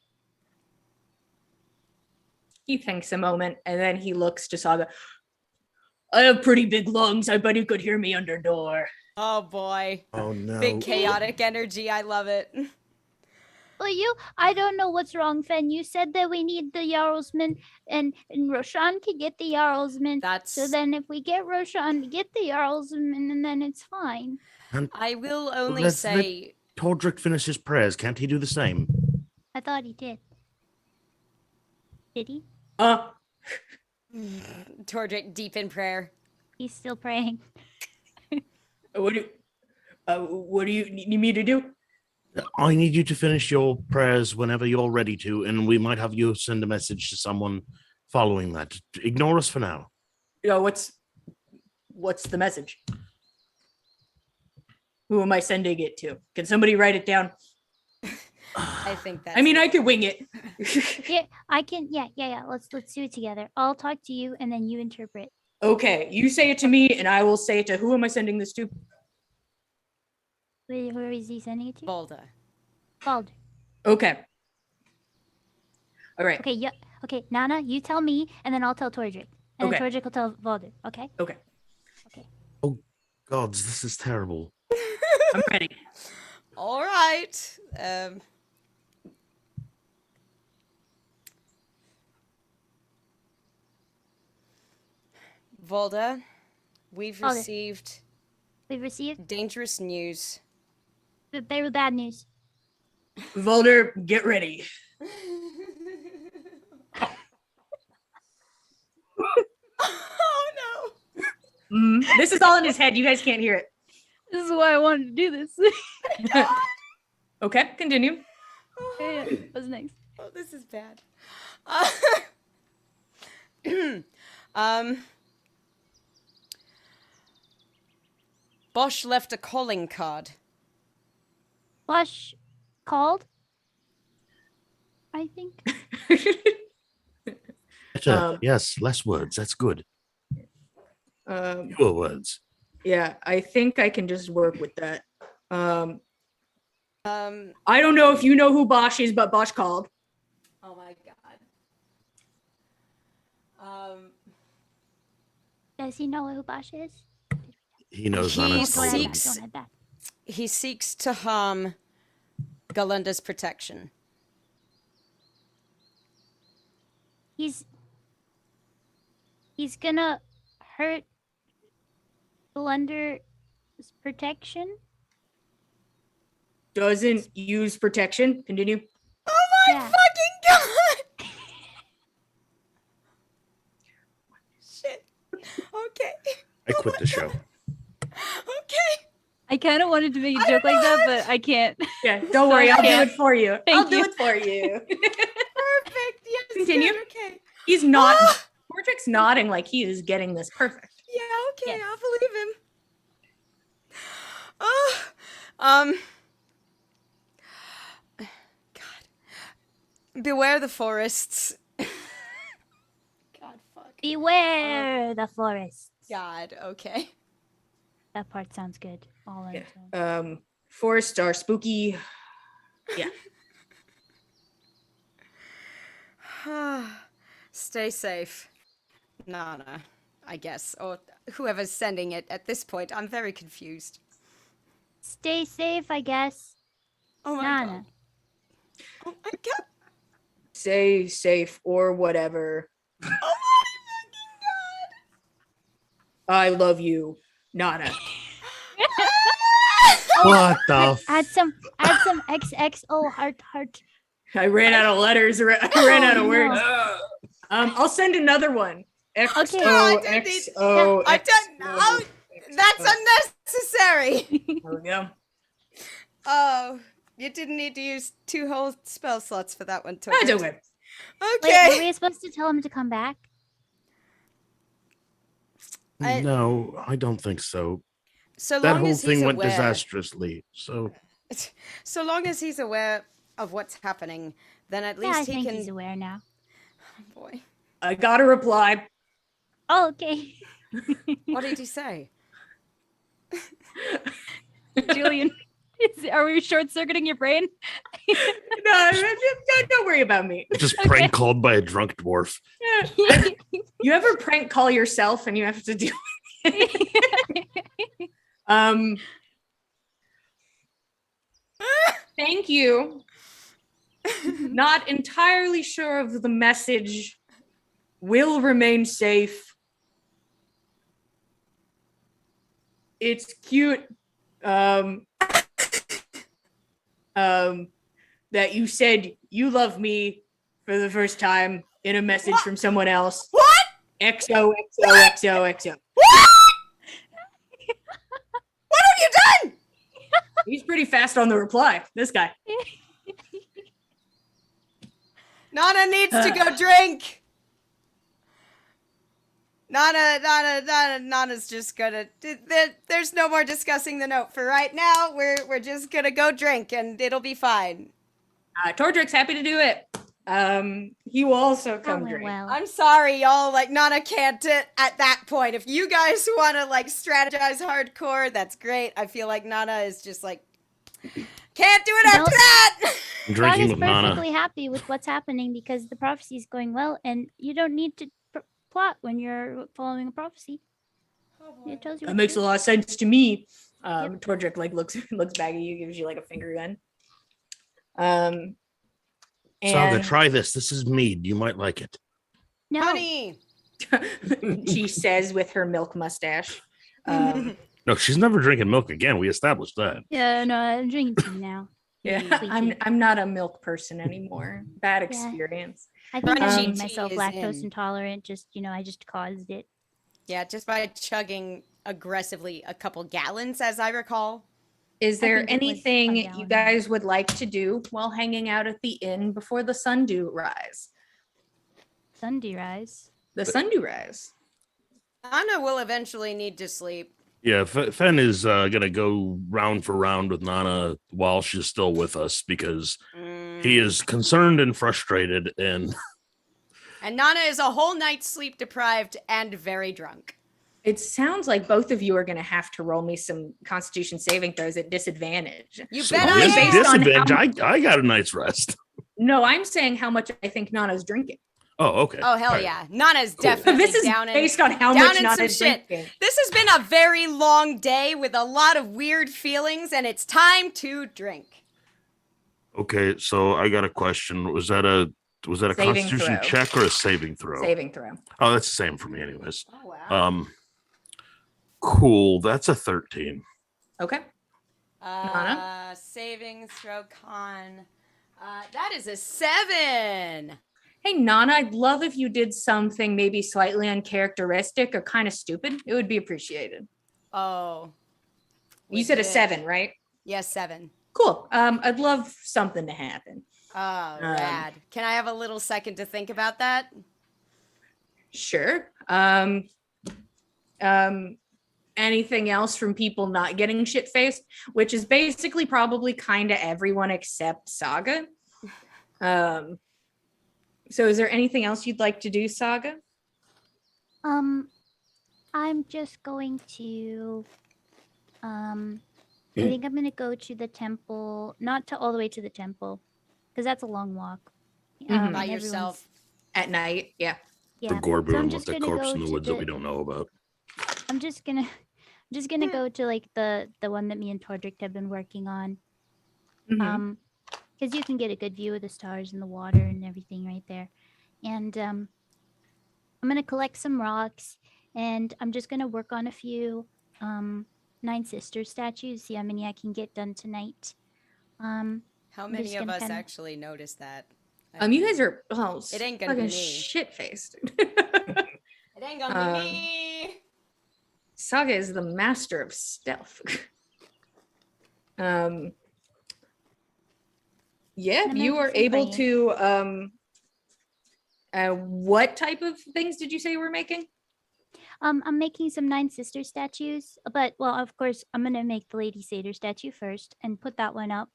He thinks a moment and then he looks to Saga. I have pretty big lungs. I bet he could hear me under door. Oh boy. Oh no. Big chaotic energy. I love it. well, I don't know what's wrong, Fen. You said that we need the Jarlsman, and Roshan could get the Jarlsman. That's. So then, if we get Roshan to get the Jarlsman, and then it's fine. I will only Let's say. Tordrick finish his prayers. Can't he do the same? I thought he did. Did he? Tordrick deep in prayer. He's still praying. What do you need me to do? I need you to finish your prayers whenever you're ready to, and we might have you send a message to someone following that. Ignore us for now. What's the message? Who am I sending it to? Can somebody write it down? I think that's. I mean, I could wing it. Yeah, I can. Yeah. Let's do it together. I'll talk to you, and then you interpret. Okay, you say it to me, and I will say it to who am I sending this to? Who is he sending it to? Balda. Balder. Okay. All right. Okay. Yeah. Okay. Nana, you tell me, and then I'll tell Tordrick, and Okay. then Tordrick will tell Balder. Okay. Okay. Gods, this is terrible. I'm ready. All right. Volda, we've Volda. received We've received dangerous news. very bad news. Volder, get ready. Oh This is all in his head. You guys can't hear it. This is why I wanted to do this. Okay, continue. Yeah, what's next? no! Oh, this is bad. Bosch left a calling card. Bosch called. I think. Better. Yes, less words. That's good. Fewer words. Yeah, I think I can just work with that. Um. I don't know if you know who Bosch is, but Bosch called. Oh my god. Does he know who Bosch is? He knows He Nana's Don't told head him. back. seeks- Don't head back. He seeks to harm Galanda's protection. He's gonna hurt Blunder's protection. Doesn't use protection. Continue. Yeah. Fucking god! Shit. Okay. I quit the show. Okay. I kind of wanted to make a joke like that, but I can't. Yeah, don't worry. I'll do Yeah. it for you. Thank I'll do you. it for you. Perfect. Yes. Continue. Good. Okay. He's not. Portrick's nodding like he is getting this perfect. Yeah. Okay. Yes. I'll believe him. Oh. God. Beware the forests. God, fuck. Beware the forest. God, okay. That part sounds good. All on its own. Forests are spooky. Yeah. Stay safe, Nana, I guess. Or whoever's sending it at this point. I'm very confused. Stay safe, I guess. Oh my Nana. god. Oh my god. Stay safe or whatever. Oh my fucking god. I love you, Nana. What the? Add some XXO heart. I ran out of letters. I ran out of Oh, words. no. I'll send another one. XO, Okay. XO, I don't XO, know. That's unnecessary. There we go. Oh, you didn't need to use 2 whole spell slots for that one, That's Torbert. okay. Okay. Wait, were we supposed to tell him to come back? No, I don't think so. So That long whole as he's thing went aware, disastrously. So so long as he's aware of what's happening, then at Yeah, I least he think can. he's aware now. Oh, boy, I got a reply. Oh, okay. what did he say? Julian, are we short circuiting your brain? No, don't worry about me. just prank called by a drunk dwarf. You ever prank call yourself and you have to do thank you. Not entirely sure of the message. Will remain safe. It's cute. That you said you love me for the first time in a message from someone else. What? XOXOXOXO. What? What have you done? He's pretty fast on the reply. This guy. Nana needs to go drink. Nana's just gonna. There's no more discussing the note for right now. We're just gonna go drink and it'll be fine. Tordrick's happy to do it. He will also come drink. Well. I'm sorry, y'all. Like Nana can't at that point. If you guys want to like strategize hardcore, that's great. I feel like Nana is just like can't do it after Nope. that. I'm Frog drinking is with Nana. perfectly happy with what's happening because the prophecy is going well, and you don't need to plot when you're following a prophecy. It tells you That what makes to a do. lot of sense to me. Yep. Tordrick like looks back at you, gives you like a finger gun. Saga, And try this. This is mead. You might like it. No, Honey. she says with her milk mustache. No, she's never drinking milk again. We established that. yeah, no, I'm drinking tea now. Yeah, Sweet tea. I'm not a milk person anymore. Bad Yeah. experience. I think I Crunchy made tea myself is lactose in. intolerant. I just caused it. Yeah, just by chugging aggressively a couple gallons, as I recall. Is I there think it was anything a you gallon. guys would like to do while hanging out at the inn before the sun do rise? Sunday rise. The sun do rise. Anna will eventually need to sleep. Yeah, Fen is gonna go round for round with Nana while she's still with us because he is concerned and frustrated, and And Nana is a whole night sleep deprived and very drunk. It sounds like both of you are going to have to roll me some Constitution saving throws at disadvantage. You so bet Only I this based am. on disadvantage. I got a night's rest. No, I'm saying how much I think Nana's drinking. Oh, okay. Oh, hell All right. yeah. Nana's Cool. definitely This is down in... based on how down much in some Nana's shit. drinking. This has been a very long day with a lot of weird feelings, and it's time to drink. Okay, so I got a question. Was that a Saving Constitution throw. check or a saving throw? Saving throw. Oh, that's the same for me, anyways. Oh, wow. Cool. That's a 13. Okay. Nana? Saving throw con. That is a 7. Hey, Nana, I'd love if you did something maybe slightly uncharacteristic or kind of stupid. It would be appreciated. Oh. You said a legit. 7, right? Yes, 7. Cool. I'd love something to happen. Oh, rad. Can I have a little second to think about that? Sure. Anything else from people not getting shit faced, which is basically probably kind of everyone except Saga. So is there anything else you'd like to do, Saga? I'm just going to I think I'm gonna go to the temple, not to all the way to the temple, because that's a long walk. Mhm. By and everyone's- yourself. At night, yeah. Yeah. For Gorbu I'm and just with the gonna corpse go in the to woods that we don't know about. I'm just gonna go to like the one that me and Tordrick have been working on. Mhm. Because you can get a good view of the stars and the water and everything right there. And I'm gonna collect some rocks, and I'm just gonna work on a few Nine Sisters statues. See how many I can get done tonight. How I'm many just of gonna us kinda- actually notice that? You guys are It ain't gonna be fucking me. shit faced. It ain't gonna Um, be me. Saga is the master of stealth. um, yeah, I'm you gonna do are some able praying. to. What type of things did you say you were making? I'm making some Nine Sisters statues, but well, of course, I'm gonna make the Lady Satyr statue first and put that one up,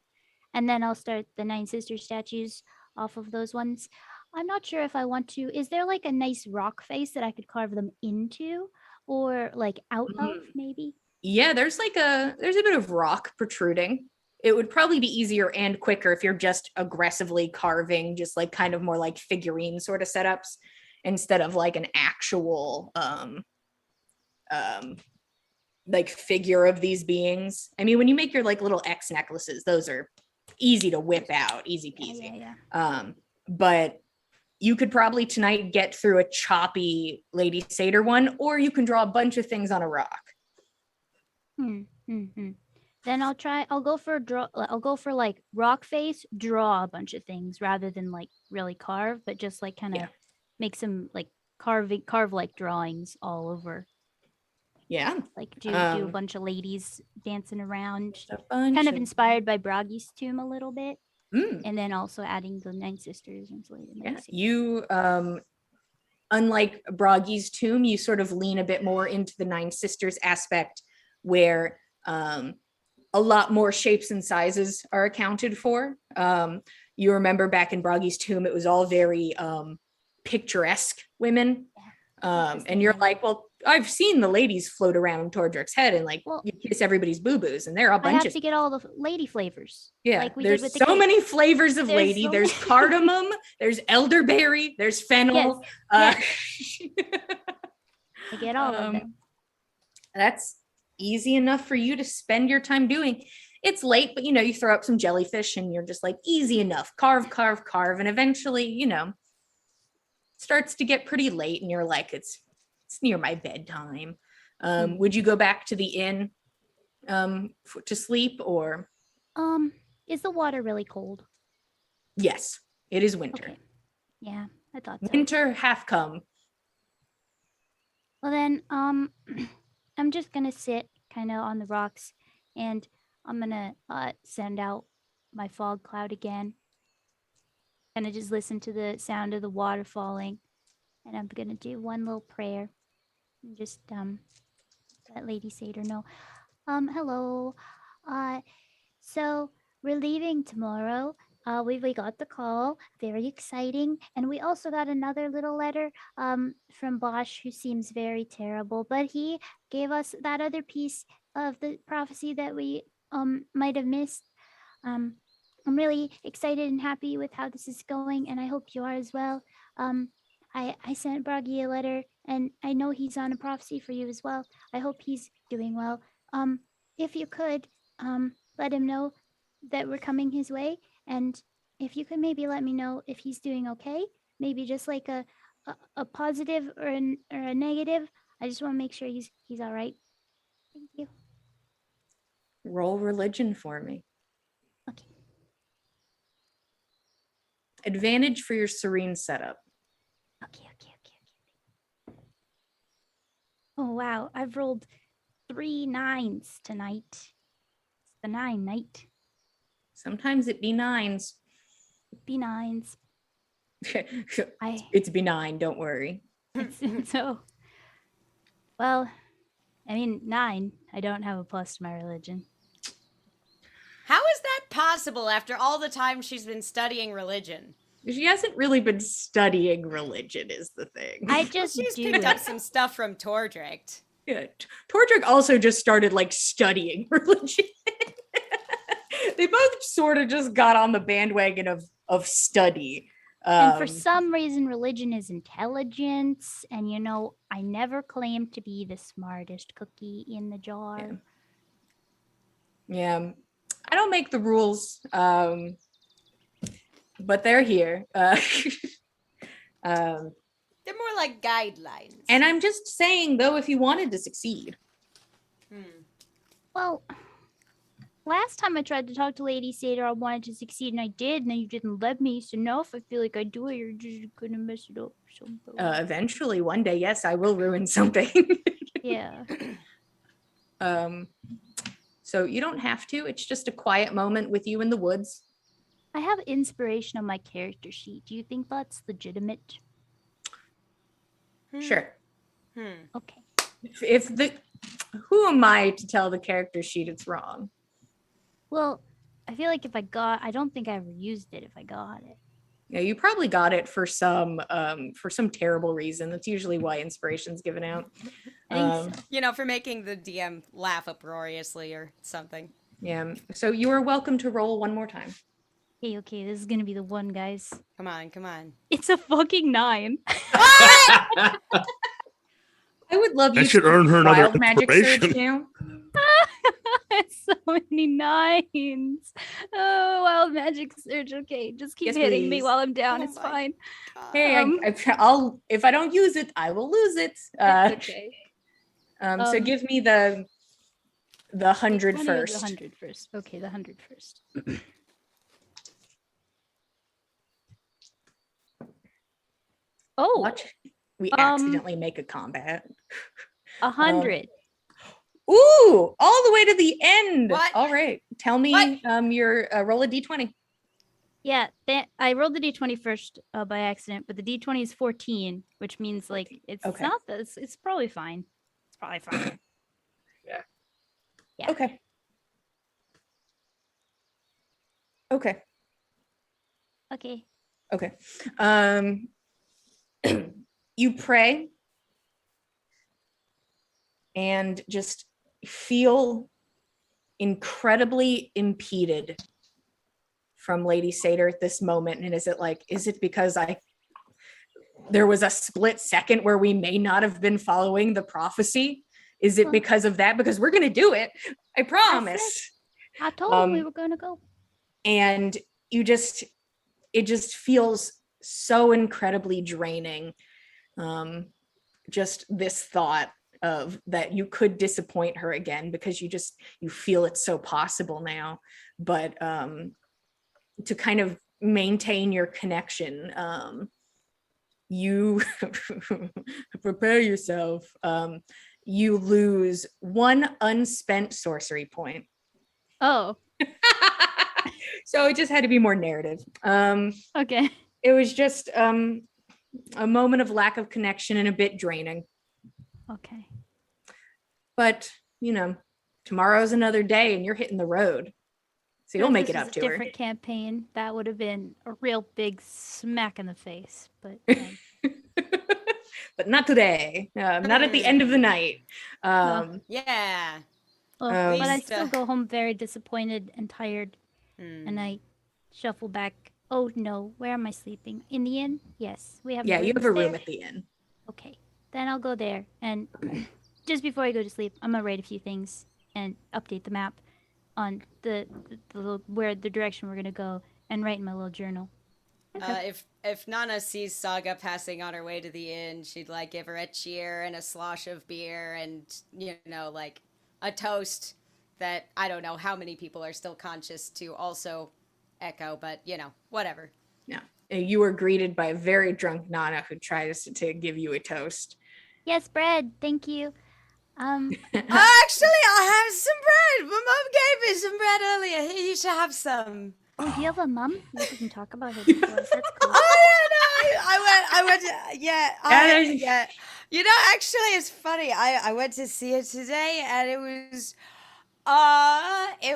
and then I'll start the Nine Sisters statues off of those ones. I'm not sure if I want to. Is there like a nice rock face that I could carve them into, or like out of maybe? Yeah, there's a bit of rock protruding. It would probably be easier and quicker if you're just aggressively carving, just like kind of more like figurine sort of setups instead of like an actual um like figure of these beings. I mean, when you make your like little X necklaces, those are easy to whip out, easy peasy. Yeah. But you could probably tonight get through a choppy Lady Satyr one, or you can draw a bunch of things on a rock. Then I'll go for draw. I'll go for like rock face, draw a bunch of things rather than like really carve, but just like kind of Yeah. make some like carve like drawings all over. Yeah. Like do a Um, bunch of ladies dancing around, a bunch kind of inspired by Bragi's tomb a little bit, Mm, and then also adding the Nine Sisters and so yeah. You unlike Bragi's tomb, you sort of lean a bit more into the Nine Sisters aspect where a lot more shapes and sizes are accounted for. You remember back in Bragi's tomb, it was all very picturesque women. And you're like, well, I've seen the ladies float around Tordrick's head and like you kiss everybody's boo-boos, and there are a I bunch have of to get all the lady flavors. yeah. like we did There's with the so cake. many flavors of There's lady. so There's many- cardamom. There's elderberry. There's fennel. I get all of um, them. That's easy enough for you to spend your time doing. It's late, but you throw up some jellyfish and you're just like easy enough. Carve, carve, carve, and eventually, starts to get pretty late, and you're like, it's near my bedtime. Would you go back to the inn to sleep, or? Is the water really cold? Yes, it is winter. Okay. Yeah, I thought so. Winter half come. Well then, I'm just gonna sit kind of on the rocks, and I'm gonna send out my fog cloud again. Gonna just listen to the sound of the water falling, and I'm gonna do one little prayer, and just let Lady Satyr know. Hello. So we're leaving tomorrow. We got the call, very exciting, and we also got another little letter from Bosch, who seems very terrible, but he gave us that other piece of the prophecy that we might have missed. I'm really excited and happy with how this is going, and I hope you are as well. I sent Bragi a letter, and I know he's on a prophecy for you as well. I hope he's doing well. If you could, let him know that we're coming his way, and if you could maybe let me know if he's doing okay, maybe just like a positive or a negative. I just want to make sure he's all right. Thank you. Roll religion for me. Okay. Advantage for your serene setup. Okay. Oh wow, I've rolled 3 9s tonight. It's the 9 night. Sometimes it be nines. Be 9s. It's benign, don't worry. So, well, I mean 9. I don't have a plus to my religion. How is that possible after all the time she's been studying religion? She hasn't really been studying religion, is the thing. I Well, just she's do picked up it. some stuff from Tordrict. Yeah. Tordrick also just started like studying religion. They both sort of just got on the bandwagon of study. And for some reason, religion is intelligence. And I never claimed to be the smartest cookie in the jar. Yeah. I don't make the rules, but they're here. They're more like guidelines. And I'm just saying, though, if you wanted to succeed. Well, last time I tried to talk to Lady Satyr, I wanted to succeed, and I did, and then you didn't let me. So now if I feel like I do it, you're just gonna mess it up. Eventually, one day, yes, I will ruin something. Yeah. So you don't have to. It's just a quiet moment with you in the woods. I have inspiration on my character sheet. Do you think that's legitimate? Sure. Okay. Who am I to tell the character sheet it's wrong? Well, I feel like I don't think I ever used it if I got it. Yeah, you probably got it for some terrible reason. That's usually why inspiration's given out. I think so. For making the DM laugh uproariously or something. Yeah. So you are welcome to roll one more time. Okay, this is gonna be the one, guys. Come on. It's a fucking 9. I would love you That should to earn her another wild magic surge inspiration. now. So many 9s. Oh, wild magic surge. Okay, just keep Yes, hitting me please. while I'm down. Oh It's my fine. Hey, Um, I'll if I don't use it, I will lose it. It's okay. So give me the 100 20 or first. The 100 first. Okay, the 100 first. Oh, Watch. We Um, accidentally make a combat. 100. Ooh, all the way to the end. What? All right. Tell me your roll a d20. Yeah, I rolled the d20 first by accident, but the d20 is 14, which means like it's Okay. not this. It's probably fine. It's probably fine. Yeah. Okay. Okay. Okay. Okay. You pray and just feel incredibly impeded from Lady Satyr at this moment. And is it because there was a split second where we may not have been following the prophecy? Is it because of that? Because we're going to do it. I promise. I told him we were going to go. And it just feels so incredibly draining. Just this thought of that you could disappoint her again because you feel it's so possible now, but to kind of maintain your connection, you prepare yourself. You lose 1 unspent sorcery point. Oh, So it just had to be more narrative. okay. It was just a moment of lack of connection and a bit draining. Okay. But, tomorrow's another day and you're hitting the road. So you'll If make this it was up a to her. different campaign, that would have been a real big smack in the face. But But not today. Not at the end of the night. Yeah. but I least, still go home very disappointed and tired, and I shuffle back. Oh no, where am I sleeping? In the inn? Yes, we have. Yeah, you have a room there. at the inn. Okay, then I'll go there, and just before I go to sleep, I'm gonna write a few things and update the map on the where the direction we're gonna go, and write in my little journal. If Nana sees Saga passing on her way to the inn, she'd give her a cheer and a slosh of beer and a toast that I don't know how many people are still conscious to also echo, but whatever. Yeah. You were greeted by a very drunk Nana who tries to give you a toast. Yes, bread. Thank you. Actually, I'll have some bread. My mom gave me some bread earlier. Here, you should have some. Oh, do you have a mum? We didn't talk about her before. That's cool. Oh yeah, no, I went. Yeah. Actually, it's funny. I went to see it today, and it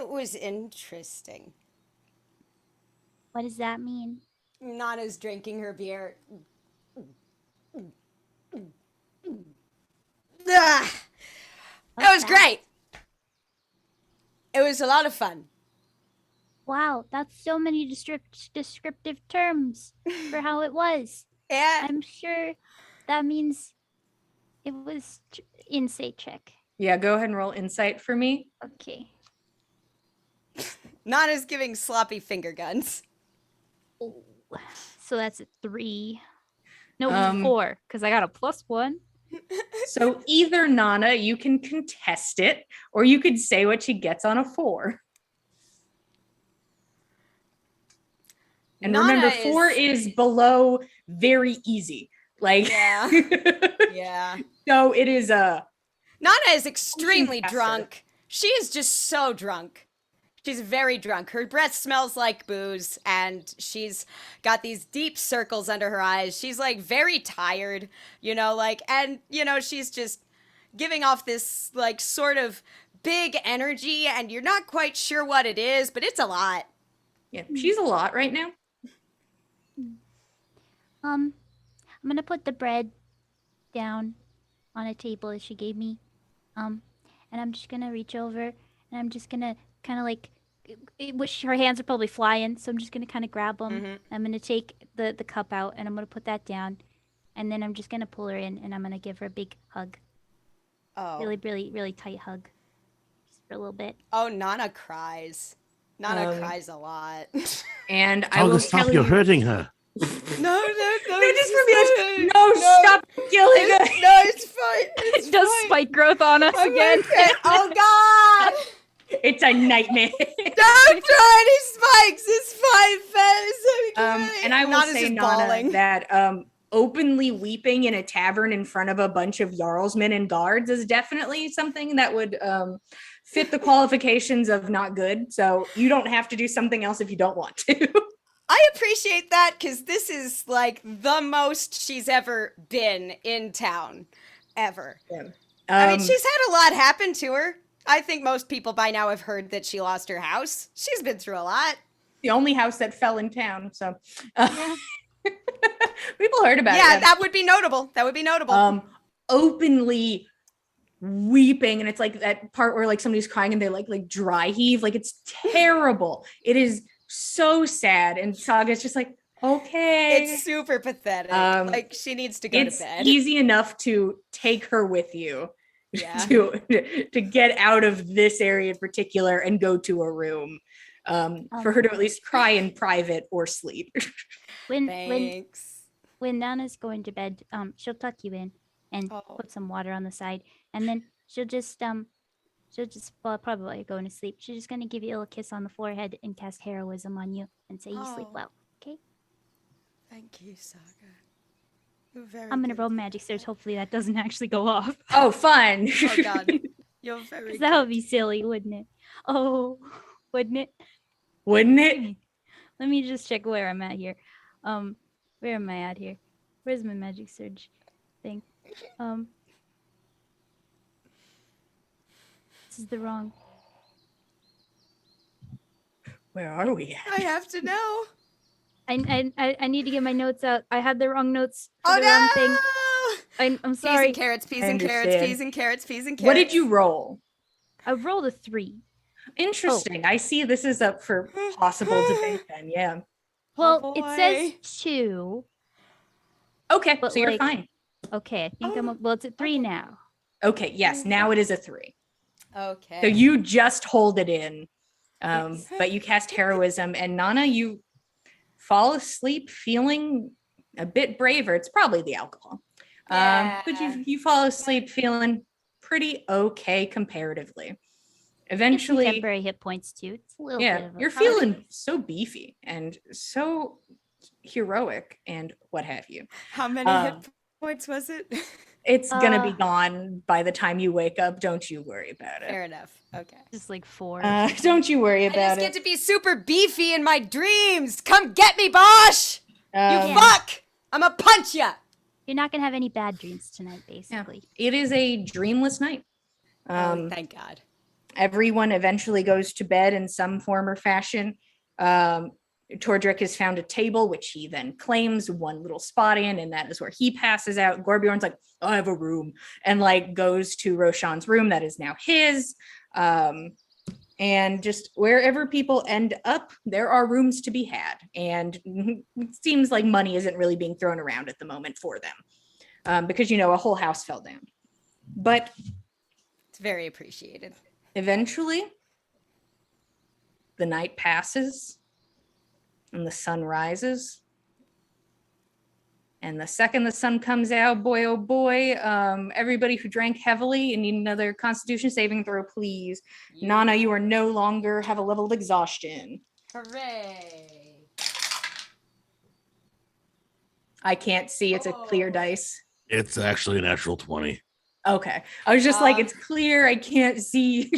was interesting. What does that mean? Nana's drinking her beer. Ah, it was great. It was a lot of fun. Wow, that's so many descriptive terms for how it was. Yeah. I'm sure that means it was insight check. Yeah, go ahead and roll insight for me. Okay. Nana's giving sloppy finger guns. Oh, so that's a 3. No, Um, 4, because I got a +1. So either Nana, you can contest it, or you could say what she gets on a 4. And Nana remember, 4 is below very easy. Like, Yeah. Yeah. So it is a. Nana is extremely faster. drunk. She is just so drunk. She's very drunk. Her breath smells like booze, and she's got these deep circles under her eyes. She's like very tired, and she's just giving off this like sort of big energy, and you're not quite sure what it is, but it's a lot. Yeah, she's a lot right now. I'm gonna put the bread down on a table that she gave me. And I'm just gonna reach over and I'm just gonna kind of like, which her hands are probably flying, so I'm just gonna kind of grab them. Mhm. I'm gonna take the cup out and I'm gonna put that down, and then I'm just gonna pull her in and I'm gonna give her a big hug, Oh. really, really, really tight hug, just for a little bit. Oh, Nana cries. Nana Um, a lot. And I will August, stop! tell You're you. hurting her. No, No, just reveals. No, stop killing her. No, it's fine. It's It does fine. spike growth on us I'm again. okay. Oh God! It's a nightmare. Don't throw any spikes. It's fine, Fez. And I will Nana's say, just Nana, bawling. that openly weeping in a tavern in front of a bunch of jarlsmen and guards is definitely something that would fit the qualifications of not good. So you don't have to do something else if you don't want to. I appreciate that because this is like the most she's ever been in town, ever. I mean, she's had a lot happen to her. I think most people by now have heard that she lost her house. She's been through a lot. The only house that fell in town. So people heard about it. Yeah, that would be notable. That would be notable. Openly weeping, and it's like that part where like somebody's crying and they like dry heave. Like it's terrible. It is so sad. And Saga's just like, okay. It's super pathetic. Like she needs to go to It's bed. easy enough to take her with you. Yeah. to get out of this area in particular and go to a room. For her to at least cry in private or sleep. Thanks. When Nana's going to bed, she'll tuck you in and put some water on the side, and then she'll just well, probably while you're going to sleep, she's just gonna give you a little kiss on the forehead and cast heroism on you and say you sleep Oh. well. Okay? Thank you, Saga. You're very I'm gonna good. roll magic surge. Hopefully that doesn't actually go off. Oh, fun. Oh God. You're very 'Cause that would good. be silly, wouldn't it? Oh, wouldn't it? Wouldn't it? Let me just check where I'm at here. Where am I at here? Where's my magic surge thing? This is the wrong. Where are we at? I have to know. I need to get my notes out. I had the wrong notes for Oh the wrong thing. no! I'm Peas sorry. and carrots, peas I and carrots, understand. peas and carrots, peas and carrots. What did you roll? I rolled a 3. Interesting. I see this is up for possible debate then. Yeah. Well, it boy. says 2. Okay, But, so you're like- fine. Okay, I think well, it's at 3 now. Okay, yes, now it is a 3. Okay. So you just hold it in. But you cast heroism, and Nana, you fall asleep feeling a bit braver. It's probably the alcohol. But Yeah. you fall asleep feeling pretty okay comparatively. Get some Eventually, temporary hit points too. It's a little bit yeah, of a you're feeling so beefy and so heroic and what have you. How many hit points was it? It's gonna be Uh, gone by the time you wake up. Don't you worry about it. Fair enough. Okay. Just like 4. Don't you worry I about just get it. to be super beefy in my dreams. Come get me, Bosch! You Um, fuck! I'ma punch ya! You're not gonna have any bad dreams tonight, basically. It is a dreamless night. Oh, thank God. Everyone eventually goes to bed in some form or fashion. Tordrick has found a table, which he then claims one little spot in, and that is where he passes out. Gorbjorn's like, I have a room, and like goes to Roshan's room that is now his. And just wherever people end up, there are rooms to be had. And it seems like money isn't really being thrown around at the moment for them, because, a whole house fell down. But It's very appreciated. eventually, the night passes and the sun rises. And the second the sun comes out, boy, oh boy, everybody who drank heavily and need another constitution saving throw, please. Nana, you are no longer have a level of exhaustion. Hooray. I can't see. It's a clear dice. It's actually a natural 20. Okay. I was just like, it's clear. I can't see.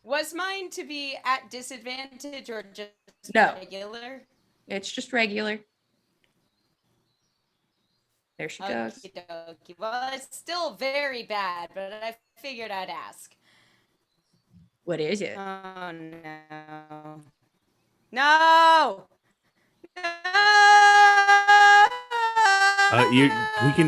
Was mine to be at disadvantage or just No. regular? It's just regular. There she goes. Okey-dokey. Well, it's still very bad, but I figured I'd ask. What is it? Oh, no. No! No!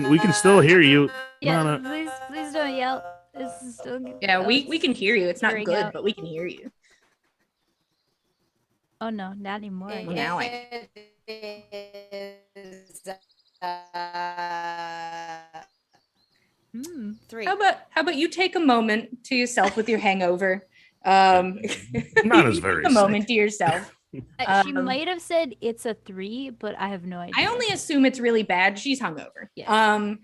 We can still hear you. Yeah, Nana. please don't yell. This is still good. Yeah, we can hear you. It's not Figuring good, out. but we can hear you. Oh no, not anymore. I Well, guess. now I It is, 3. How about you take a moment to yourself with your hangover? Nana's You very take a moment sick. to yourself. She Um, might have said it's a 3, but I have no idea. I only assume it's really bad. She's hungover. Yeah.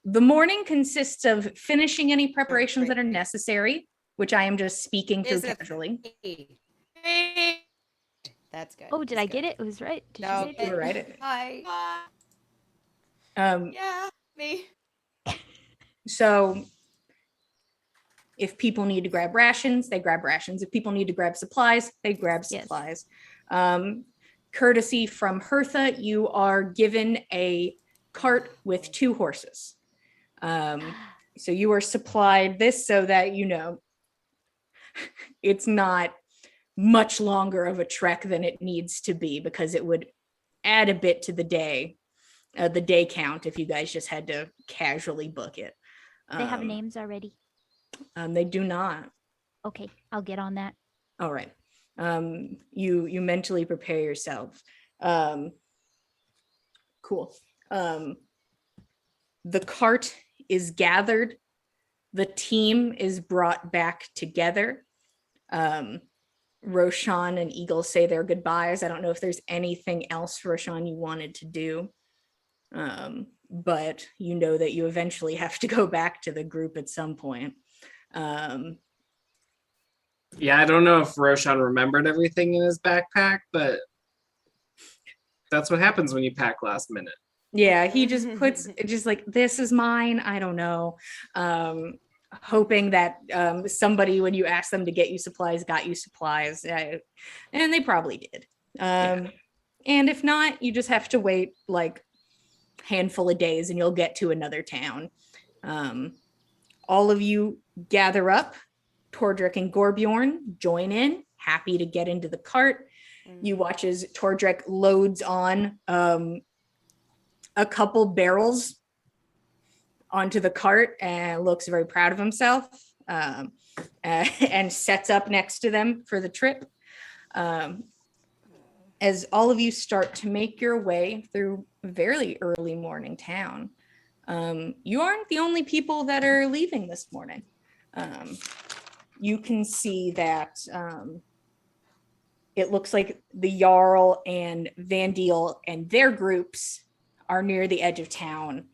The morning consists of finishing any preparations that are necessary, which I am just speaking through Is it casually. 3? That's good. Oh, did That's I get good. it? It was right. Did No, you say You were right. Hi. Yeah, me. So if people need to grab rations, they grab rations. If people need to grab supplies, they grab Yes. supplies. Courtesy from Hertha, you are given a cart with 2 horses. So you are supplied this so that, it's not much longer of a trek than it needs to be, because it would add a bit to the day count if you guys just had to casually book it. They have names already. They do not. Okay, I'll get on that. All right. You mentally prepare yourself. Cool. The cart is gathered. The team is brought back together. Roshan and Eagle say their goodbyes. I don't know if there's anything else, Roshan, you wanted to do. But you know that you eventually have to go back to the group at some point. Yeah, I don't know if Roshan remembered everything in his backpack, but that's what happens when you pack last minute. Yeah, he just puts just like, this is mine. I don't know. Hoping that somebody, when you ask them to get you supplies, got you supplies. And they probably did. And if not, you just have to wait like a handful of days and you'll get to another town. All of you gather up. Tordrick and Gorbjorn join in, happy to get into the cart. You watch as Tordrick loads on a couple barrels onto the cart and looks very proud of himself, and sets up next to them for the trip. As all of you start to make your way through very early morning town, you aren't the only people that are leaving this morning. You can see that it looks like the Jarl and Vandeel and their groups are near the edge of town.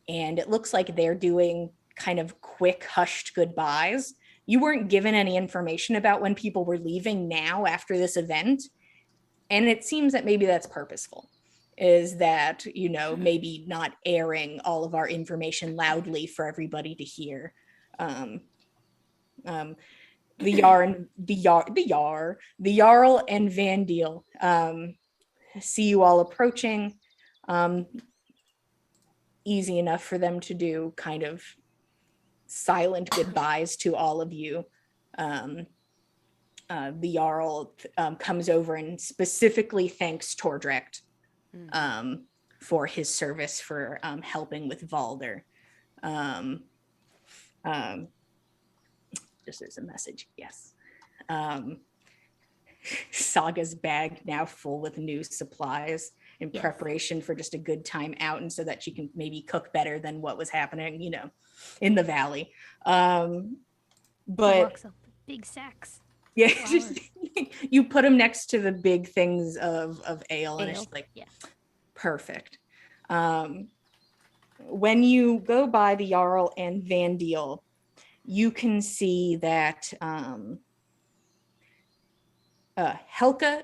And it looks like they're doing kind of quick, hushed goodbyes. You weren't given any information about when people were leaving now after this event. And it seems that maybe that's purposeful, is that, maybe not airing all of our information loudly for everybody to hear. The Jarl and Vandeel see you all approaching. Easy enough for them to do kind of silent goodbyes to all of you. the Jarl comes over and specifically thanks Tordrecht for his service for helping with Valder. Just as a message, yes. Saga's bag now full with new supplies in preparation for just a good time out, and so that she can maybe cook better than what was happening, in the valley. But walks up with big sacks. Yeah, you put them next to the big things of ale, and it's like, perfect. When you go by the Jarl and Vandeel, you can see that Helka